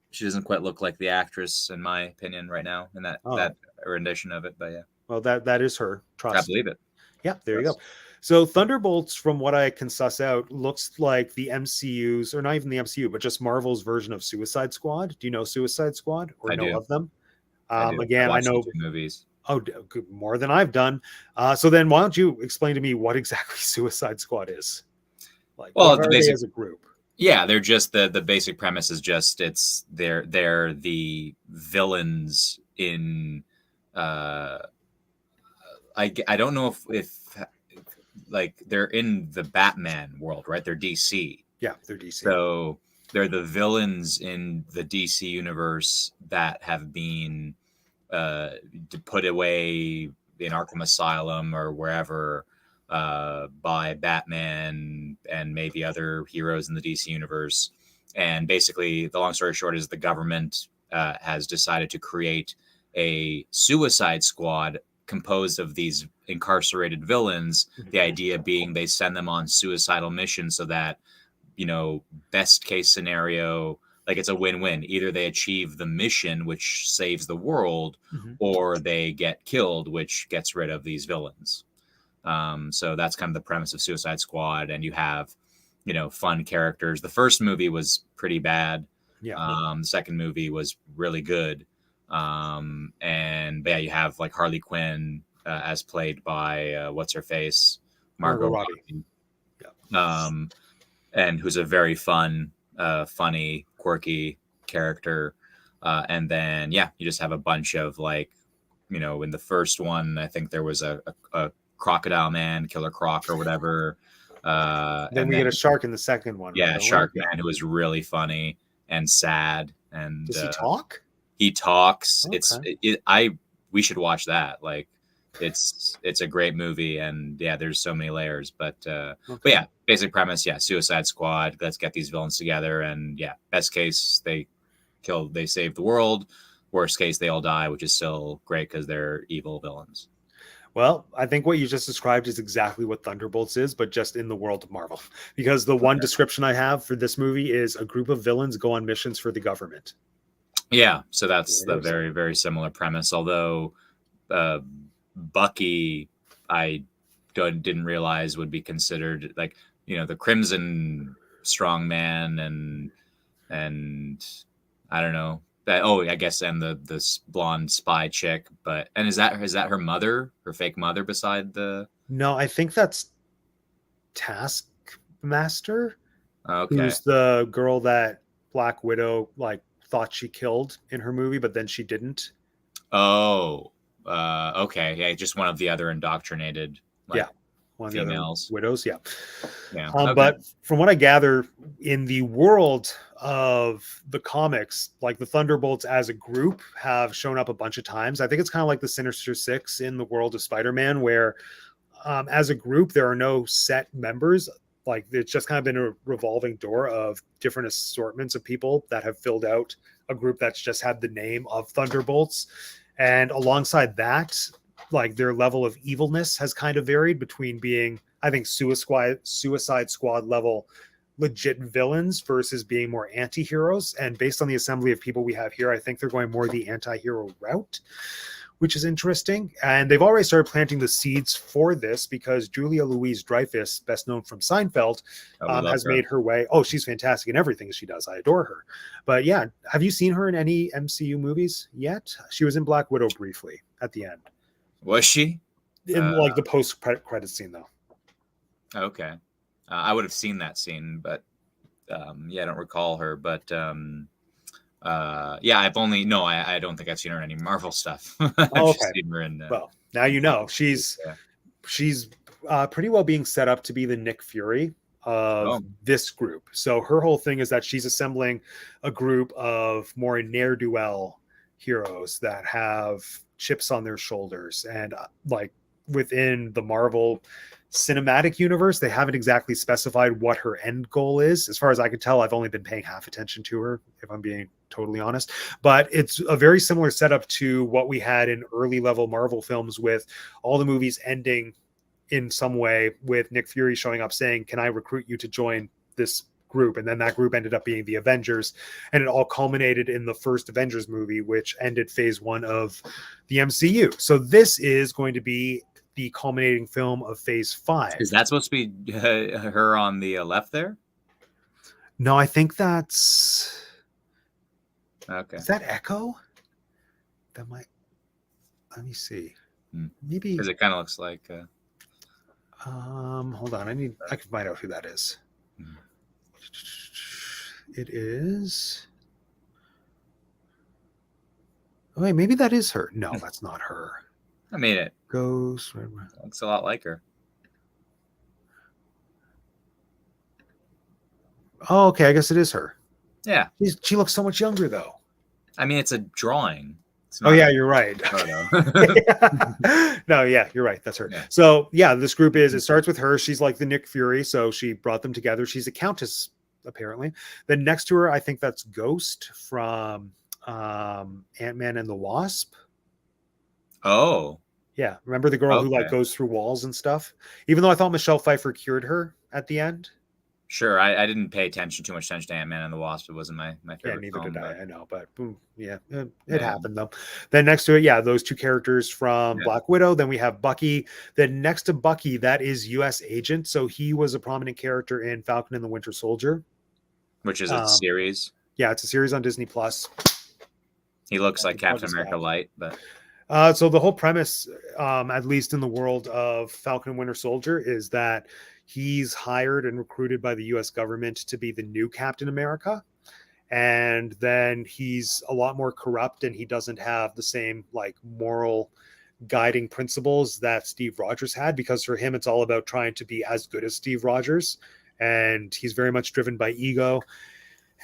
she doesn't quite look like the actress, in my opinion, right now in that rendition of it. But yeah. Well, that is her. Trust. I believe it. Yeah, there you go. So Thunderbolts, from what I can suss out, looks like the MCU's, or not even the MCU, but just Marvel's version of Suicide Squad. Do you know Suicide Squad or I know do. of them? I do. I Again, I watched the know. 2 movies. Oh, more than I've done. So then, why don't you explain to me what exactly Suicide Squad is? Like, Well, what are they as a group? Yeah, they're just the basic premise is just they're the villains in I don't know if like they're in the Batman world, right? They're DC. Yeah, they're DC. So they're the villains in the DC universe that have been put away in Arkham Asylum or wherever by Batman and maybe other heroes in the DC universe. And basically, the long story short is the government has decided to create a Suicide Squad composed of these incarcerated villains. The idea being they send them on suicidal missions so that, best case scenario, like it's a win-win. Either they achieve the mission, which saves the world, or they get killed, which gets rid of these villains. So that's kind of the premise of Suicide Squad. And you have, fun characters. The first movie was pretty bad. Yeah. The second movie was really good. You have like Harley Quinn as played by what's her face, Margot Robbie. Yeah. And who's a very fun, funny, quirky character. And then you just have a bunch of like, in the first one, I think there was a Crocodile Man, Killer Croc or whatever. Then we get a shark in the second one. Yeah, right? Shark Man, who was really funny and sad. And does he talk? He talks. Okay. We should watch that. Like, it's a great movie, and there's so many layers. But basic premise, Suicide Squad. Let's get these villains together, and best case they save the world. Worst case they all die, which is still great because they're evil villains. Well, I think what you just described is exactly what Thunderbolts is, but just in the world of Marvel. Because the one description I have for this movie is a group of villains go on missions for the government. Yeah, so that's the very, very similar premise. Although Bucky, I didn't realize would be considered like the Crimson Strongman and I don't know. I guess, and the blonde spy chick, and is that her mother, her fake mother beside the? No, I think that's Taskmaster. Okay. Who's the girl that Black Widow thought she killed in her movie, but then she didn't. Oh, okay. Yeah, just one of the other indoctrinated. One of females. The widows. Yeah. Okay. But from what I gather, in the world of the comics, like the Thunderbolts as a group have shown up a bunch of times. I think it's kind of like the Sinister Six in the world of Spider-Man, where as a group, there are no set members. Like it's just kind of been a revolving door of different assortments of people that have filled out a group that's just had the name of Thunderbolts. And alongside that, like their level of evilness has kind of varied between being, I think, Suicide Squad level legit villains versus being more anti-heroes. And based on the assembly of people we have here, I think they're going more the anti-hero route, which is interesting. And they've already started planting the seeds for this because Julia Louis-Dreyfus, best known from Seinfeld, has made her way. Oh, she's fantastic in everything she does. I adore her. But yeah, have you seen her in any MCU movies yet? She was in Black Widow briefly at the end. Was she? In like the post-credit scene, though. Okay. I would have seen that scene, but I don't recall her. But I don't think I've seen her in any Marvel stuff. I've just seen her in. Well, now you know she's pretty well being set up to be the Nick Fury of this group. So her whole thing is that she's assembling a group of more ne'er-do-well heroes that have chips on their shoulders, and like within the Marvel cinematic universe, they haven't exactly specified what her end goal is. As far as I can tell, I've only been paying half attention to her, if I'm being totally honest. But it's a very similar setup to what we had in early level Marvel films, with all the movies ending in some way with Nick Fury showing up saying, "Can I recruit you to join this group?" And then that group ended up being the Avengers, and it all culminated in the first Avengers movie, which ended phase 1 of the MCU. So this is going to be the culminating film of Phase 5. Is that supposed to be her on the left there? No, I think that's... Okay. Is that Echo? That might... Let me see. Maybe... Because it kind of looks like... hold on. I can find out who that is. Hmm. It is... Oh, wait, maybe that is her. No, that's not her. I made it. Ghost. Looks a lot like her. Oh, okay. I guess it is her. Yeah. She looks so much younger, though. I mean, it's a drawing. It's Oh, yeah, you're right. photo. No, yeah, you're right. That's her. Yeah. So, yeah, this group it starts with her. She's like the Nick Fury. So she brought them together. She's a countess, apparently. Then next to her, I think that's Ghost from Ant-Man and the Wasp. Oh. Yeah. Remember the girl who like Okay. goes through walls and stuff? Even though I thought Michelle Pfeiffer cured her at the end. Sure. I didn't pay too much attention to Ant-Man and the Wasp. It wasn't my Yeah, favorite neither film, did but- I know, but boom, yeah, it Yeah. happened though. Then next to it, yeah, those two characters from Yeah. Black Widow. Then we have Bucky. Then next to Bucky, that is U.S. Agent. So he was a prominent character in Falcon and the Winter Soldier. Which is a series. Yeah, it's a series on Disney Plus. He looks like the Captain Bugs America have. Light, but So the whole premise, at least in the world of Falcon and Winter Soldier, is that he's hired and recruited by the U.S. government to be the new Captain America. And then he's a lot more corrupt and he doesn't have the same like moral guiding principles that Steve Rogers had, because for him, it's all about trying to be as good as Steve Rogers. And he's very much driven by ego.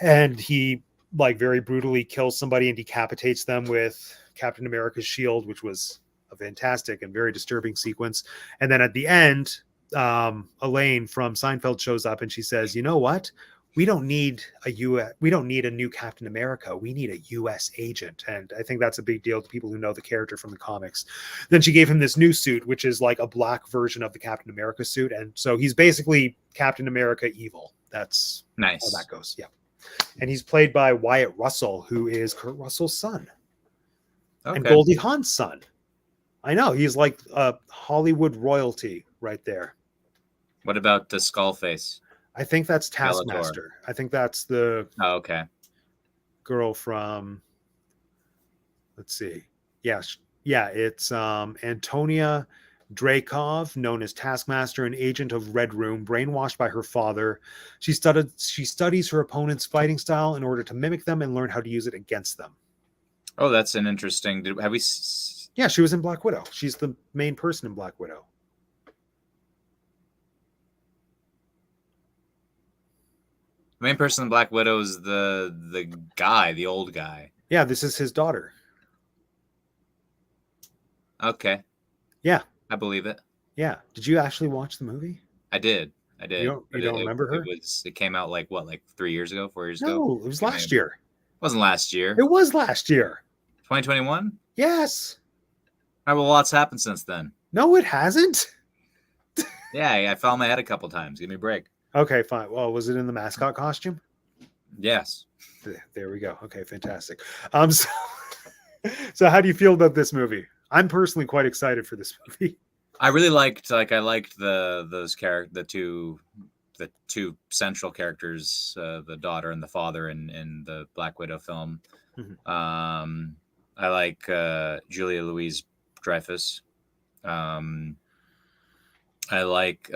And he like very brutally kills somebody and decapitates them with Captain America's shield, which was a fantastic and very disturbing sequence. And then at the end, Elaine from Seinfeld shows up and she says, "You know what? We don't need a new Captain America. We need a U.S. agent." And I think that's a big deal to people who know the character from the comics. Then she gave him this new suit, which is like a black version of the Captain America suit. And so he's basically Captain America evil. That's nice. how that goes. Yeah. And he's played by Wyatt Russell, who is Kurt Russell's son. Okay. And Goldie Hawn's son. I know. He's like a Hollywood royalty right there. What about the skull face? I think that's Bellator. Taskmaster. I think that's the Oh, okay. girl from, let's see. Yeah, it's Antonia Dreykov, known as Taskmaster, an agent of Red Room, brainwashed by her father. She studies her opponent's fighting style in order to mimic them and learn how to use it against them. Oh, that's an interesting. Have we? Yeah, she was in Black Widow. She's the main person in Black Widow. The main person in Black Widow is the guy, the old guy. Yeah, this is his daughter. Okay. Yeah. I believe it. Yeah. Did you actually watch the movie? I did. You don't remember her? It came out like what, like 3 years ago, 4 years ago? No, it was last year. It wasn't last year. It was last year. 2021? Yes. All right, well, lots happened since then. No, it hasn't. Yeah, I fell on my head a couple times. Give me a break. Okay, fine. Well, was it in the mascot costume? Yes. There we go. Okay, fantastic. So how do you feel about this movie? I'm personally quite excited for this movie. I really liked the two central characters, the daughter and the father in the Black Widow film. Mm-hmm. I like Julia Louis-Dreyfus. I like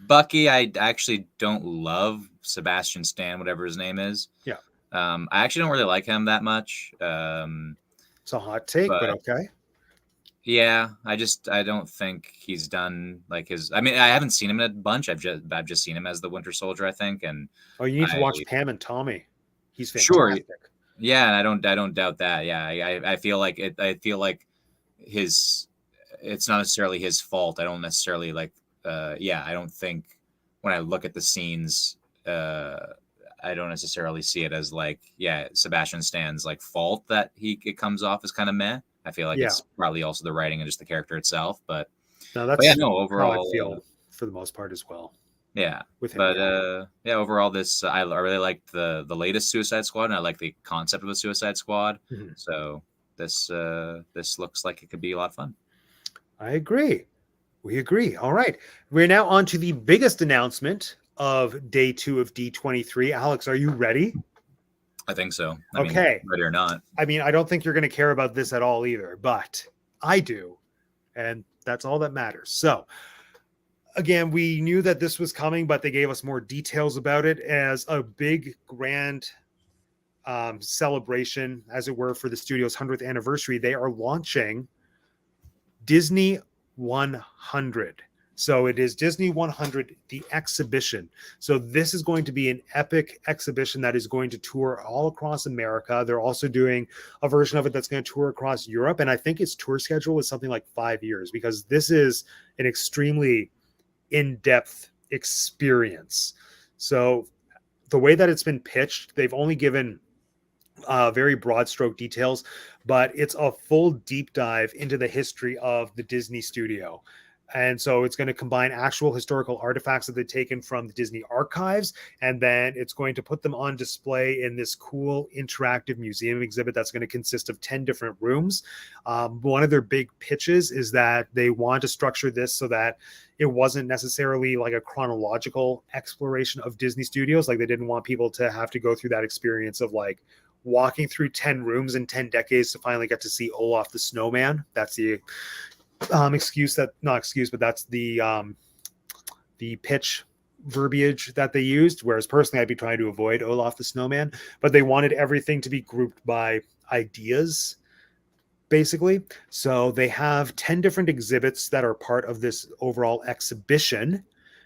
Bucky. I actually don't love Sebastian Stan, whatever his name is. Yeah. I actually don't really like him that much. It's a hot take, but okay. Yeah, I don't think he's done like his. I mean, I haven't seen him in a bunch. I've just seen him as the Winter Soldier, I think. And you need to watch Pam and Tommy. He's fantastic. Sure. Yeah, and I don't doubt that. Yeah, I feel like it. I feel like it's not necessarily his fault. I don't necessarily like. I don't think when I look at the scenes, I don't necessarily see it as like, Sebastian Stan's like fault that it comes off as kind of meh. I feel like it's probably also the writing and just the character itself, but overall, how I feel for the most part as well. Yeah, with him, but overall, this I really liked the latest Suicide Squad, and I like the concept of a Suicide Squad. Mm-hmm. So this looks like it could be a lot of fun. I agree. We agree. All right. We're now on to the biggest announcement of day 2 of D23. Alex, are you ready? I think so. Okay. Ready or not. I mean, I don't think you're going to care about this at all either, but I do. And that's all that matters. So, again, we knew that this was coming, but they gave us more details about it as a big, grand celebration, as it were, for the studio's 100th anniversary. They are launching Disney 100. So it is Disney 100, the exhibition. So this is going to be an epic exhibition that is going to tour all across America. They're also doing a version of it that's going to tour across Europe. And I think its tour schedule is something like 5 years, because this is an extremely in-depth experience. So the way that it's been pitched, they've only given very broad stroke details, but it's a full deep dive into the history of the Disney studio. And so it's going to combine actual historical artifacts that they've taken from the Disney archives, and then it's going to put them on display in this cool interactive museum exhibit that's going to consist of 10 different rooms. One of their big pitches is that they want to structure this so that it wasn't necessarily like a chronological exploration of Disney studios. Like, they didn't want people to have to go through that experience of like walking through 10 rooms in 10 decades to finally get to see Olaf the Snowman. That's the that's the pitch verbiage that they used. Whereas personally, I'd be trying to avoid Olaf the Snowman, but they wanted everything to be grouped by ideas, basically. So they have 10 different exhibits that are part of this overall exhibition.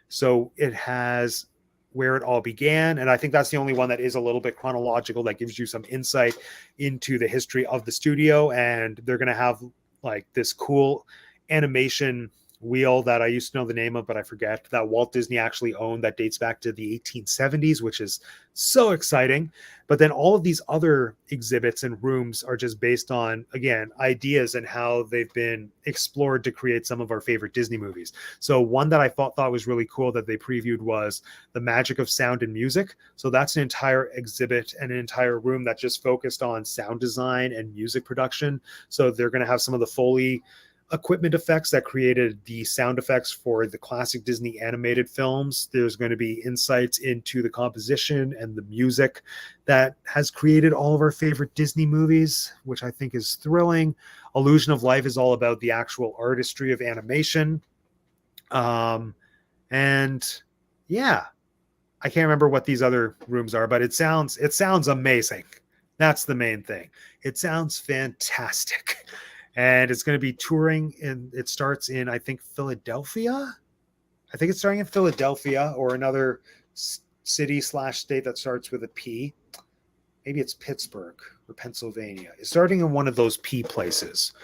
So it has where it all began, and I think that's the only one that is a little bit chronological, that gives you some insight into the history of the studio. And they're going to have like this cool animation wheel that I used to know the name of, but I forget, that Walt Disney actually owned, that dates back to the 1870s, which is so exciting. But then all of these other exhibits and rooms are just based on, again, ideas and how they've been explored to create some of our favorite Disney movies. So one that I thought was really cool that they previewed was the magic of sound and music. So that's an entire exhibit and an entire room that just focused on sound design and music production. So they're going to have some of the Foley equipment effects that created the sound effects for the classic Disney animated films. There's going to be insights into the composition and the music that has created all of our favorite Disney movies, which I think is thrilling. Illusion of Life is all about the actual artistry of animation. And yeah, I can't remember what these other rooms are, but it sounds amazing. That's the main thing. It sounds fantastic. And it's going to be touring, and it starts in, I think, Philadelphia. I think it's starting in Philadelphia or another city/state that starts with a P. Maybe it's Pittsburgh or Pennsylvania. It's starting in one of those P places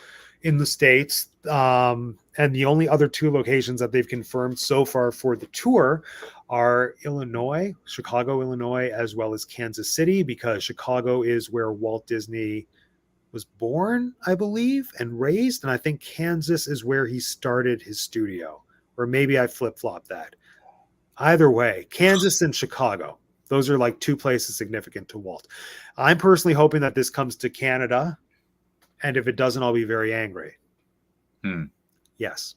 in the States. And the only other 2 locations that they've confirmed so far for the tour are Chicago, Illinois, as well as Kansas City, because Chicago is where Walt Disney was born, I believe, and raised. And I think Kansas is where he started his studio. Or maybe I flip-flopped that. Either way, Kansas and Chicago. Those are like 2 places significant to Walt. I'm personally hoping that this comes to Canada. And if it doesn't, I'll be very angry. Yes.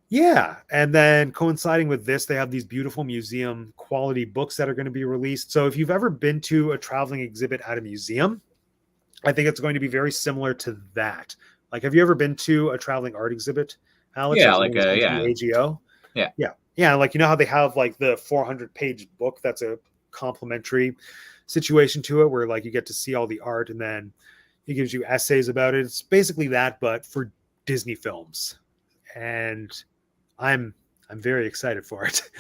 Yeah. And then coinciding with this, they have these beautiful museum quality books that are going to be released. So if you've ever been to a traveling exhibit at a museum, I think it's going to be very similar to that. Like, have you ever been to a traveling art exhibit, Alex? Yeah, the AGO. Yeah. Like, you know how they have like the 400-page book that's a complimentary situation to it, where like you get to see all the art, and then it gives you essays about it. It's basically that, but for Disney films. And I'm very excited for it.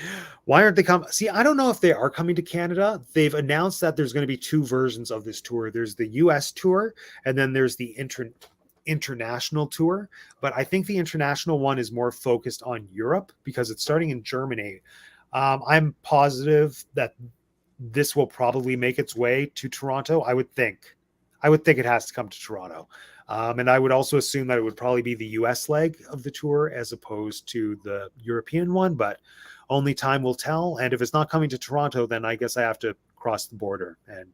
Why aren't they coming? See, I don't know if they are coming to Canada. They've announced that there's going to be 2 versions of this tour. There's the US tour, and then there's the international tour. But I think the international one is more focused on Europe because it's starting in Germany. I'm positive that this will probably make its way to Toronto. I would think it has to come to Toronto. And I would also assume that it would probably be the US leg of the tour as opposed to the European one, but only time will tell. And if it's not coming to Toronto, then I guess I have to cross the border and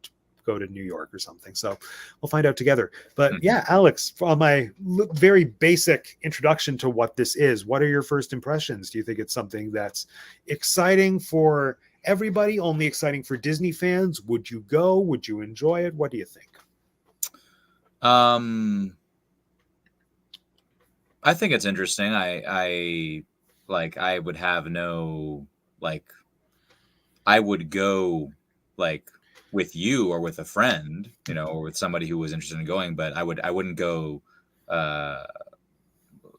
go to New York or something. So we'll find out together. But yeah, Alex, on my very basic introduction to what this is, what are your first impressions? Do you think it's something that's exciting for everybody, only exciting for Disney fans? Would you go? Would you enjoy it? What do you think? I think it's interesting. I would have no, like, I would go like with you or with a friend, you know, or with somebody who was interested in going, but I wouldn't go,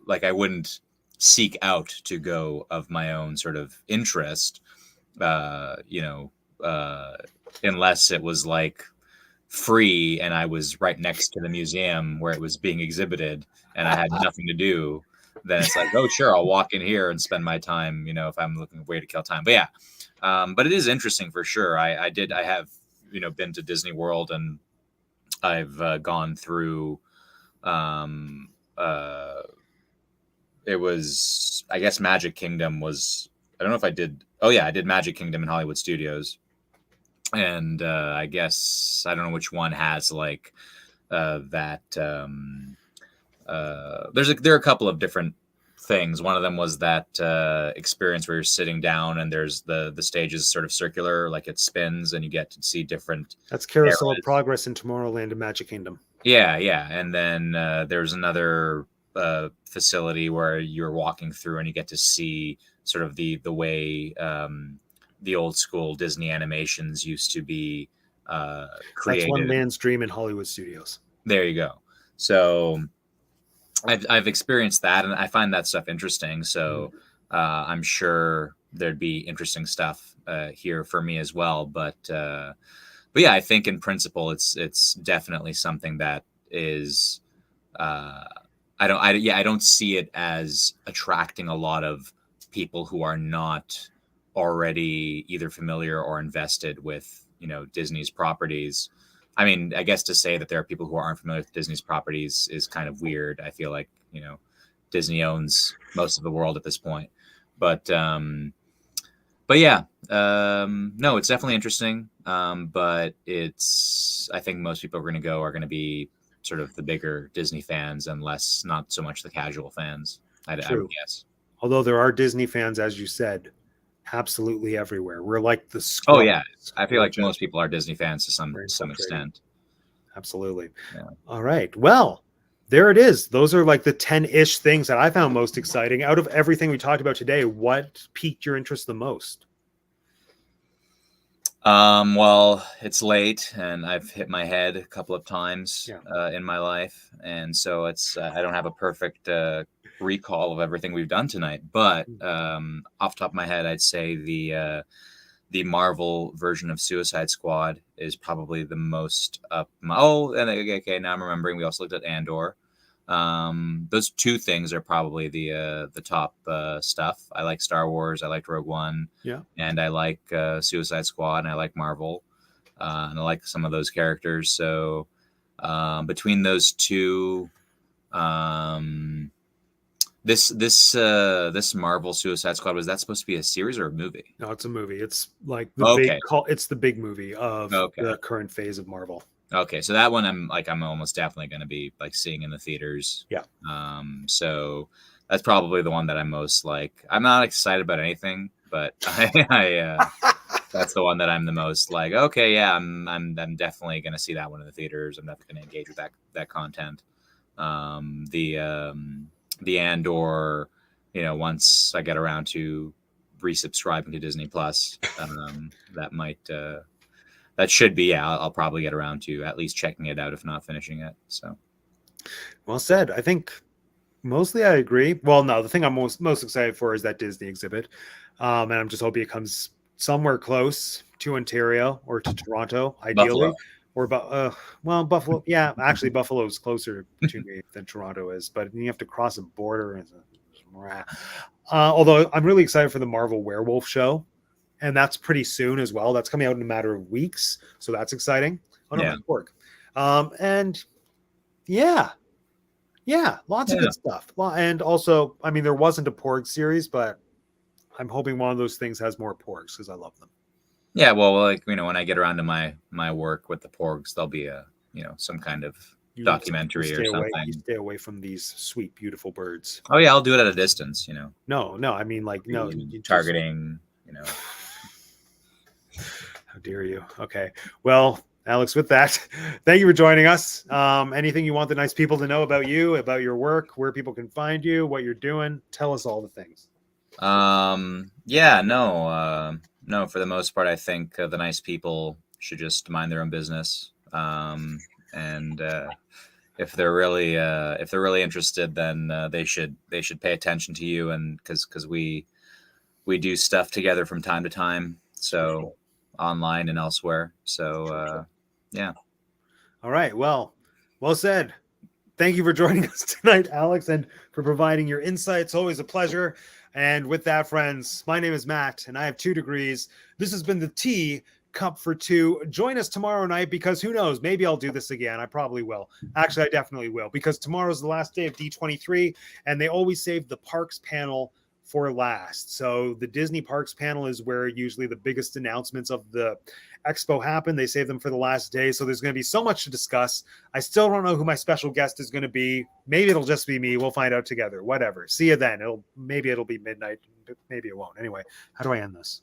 like, I wouldn't seek out to go of my own sort of interest, you know, unless it was like free and I was right next to the museum where it was being exhibited and I had nothing to do. Then it's like, oh, sure, I'll walk in here and spend my time, you know, if I'm looking for a way to kill time. But yeah, but it is interesting for sure. I have, you know, been to Disney World, and I've gone through, it was, I guess Magic Kingdom was, I don't know if I did. Oh yeah, I did Magic Kingdom in Hollywood Studios. And I guess, I don't know which one has like that. There are a couple of different things. One of them was that experience where you're sitting down and there's the stage is sort of circular, like it spins and you get to see different. That's Carousel of Progress in Tomorrowland and Magic Kingdom. Yeah. And then there's another facility where you're walking through and you get to see sort of the way the old school Disney animations used to be created. That's one man's dream in Hollywood Studios. There you go. So I've experienced that, and I find that stuff interesting. So I'm sure there'd be interesting stuff here for me as well. But yeah, I think in principle, it's definitely something that is. I don't see it as attracting a lot of people who are not already either familiar or invested with, you know, Disney's properties. I mean, I guess to say that there are people who aren't familiar with Disney's properties is kind of weird. I feel like, you know, Disney owns most of the world at this point. But yeah, no, it's definitely interesting. But I think most people are going to be sort of the bigger Disney fans and not so much the casual fans, I would guess. Although there are Disney fans, as you said, absolutely everywhere. We're like the Skrulls. Oh yeah, I feel like most people are Disney fans to some extent. Absolutely. Yeah. All right. Well, there it is. Those are like the 10-ish things that I found most exciting. Out of everything we talked about today, what piqued your interest the most? Well, it's late and I've hit my head a couple of times in my life. And so it's, I don't have a perfect recall of everything we've done tonight, but off the top of my head, I'd say the Marvel version of Suicide Squad is probably the most up. Okay, now I'm remembering. We also looked at Andor. Those two things are probably the top stuff. I like Star Wars. I liked Rogue One. Yeah, and I like Suicide Squad, and I like Marvel, and I like some of those characters. So between those two, this Marvel Suicide Squad, was that supposed to be a series or a movie? No, it's a movie. It's like it's the big movie of the current phase of Marvel. Okay, so that one I'm almost definitely going to be like seeing in the theaters. Yeah. So that's probably the one that I'm most like. I'm not excited about anything, but that's the one that I'm the most like. Okay, yeah, I'm definitely going to see that one in the theaters. I'm definitely going to engage with that content. The Andor, you know, once I get around to resubscribing to Disney Plus, that might. That should be, I'll probably get around to at least checking it out, if not finishing it. So, well said. I think mostly I agree. Well, no, the thing I'm most excited for is that Disney exhibit, and I'm just hoping it comes somewhere close to Ontario or to Toronto, ideally, or Buffalo. Yeah, actually, Buffalo is closer to me than Toronto is, but you have to cross a border. Although I'm really excited for the Marvel Werewolf show. And that's pretty soon as well. That's coming out in a matter of weeks. So that's exciting. Oh, no, my pork. And yeah, lots of good stuff. Well, and also, I mean, there wasn't a porg series, but I'm hoping one of those things has more porgs because I love them. Yeah, well, like when I get around to my work with the porgs, there'll be a some kind of You documentary or stay away. something. You stay away from these sweet, beautiful birds. Oh yeah, I'll do it at a distance. No, I mean like no. You Targeting. How dare you? Okay. Well, Alex, with that, thank you for joining us. Anything you want the nice people to know about you, about your work, where people can find you, what you're doing? Tell us all the things. Yeah, no, for the most part, I think the nice people should just mind their own business. And if they're really interested, then they should pay attention to you, and because we do stuff together from time to time, so online and elsewhere. So yeah. All right. Well said. Thank you for joining us tonight, Alex, and for providing your insights. Always a pleasure. And with that, friends, my name is Matt, and I have 2 degrees. This has been the Teacup for Two. Join us tomorrow night, because who knows? Maybe I'll do this again. I probably will. Actually, I definitely will, because tomorrow's the last day of D23, and they always save the parks panel for last. So the Disney Parks panel is where usually the biggest announcements of the expo happen. They save them for the last day. So there's going to be so much to discuss. I still don't know who my special guest is going to be. Maybe it'll just be me. We'll find out together. Whatever. See you then. Maybe it'll be midnight. Maybe it won't. Anyway, how do I end this?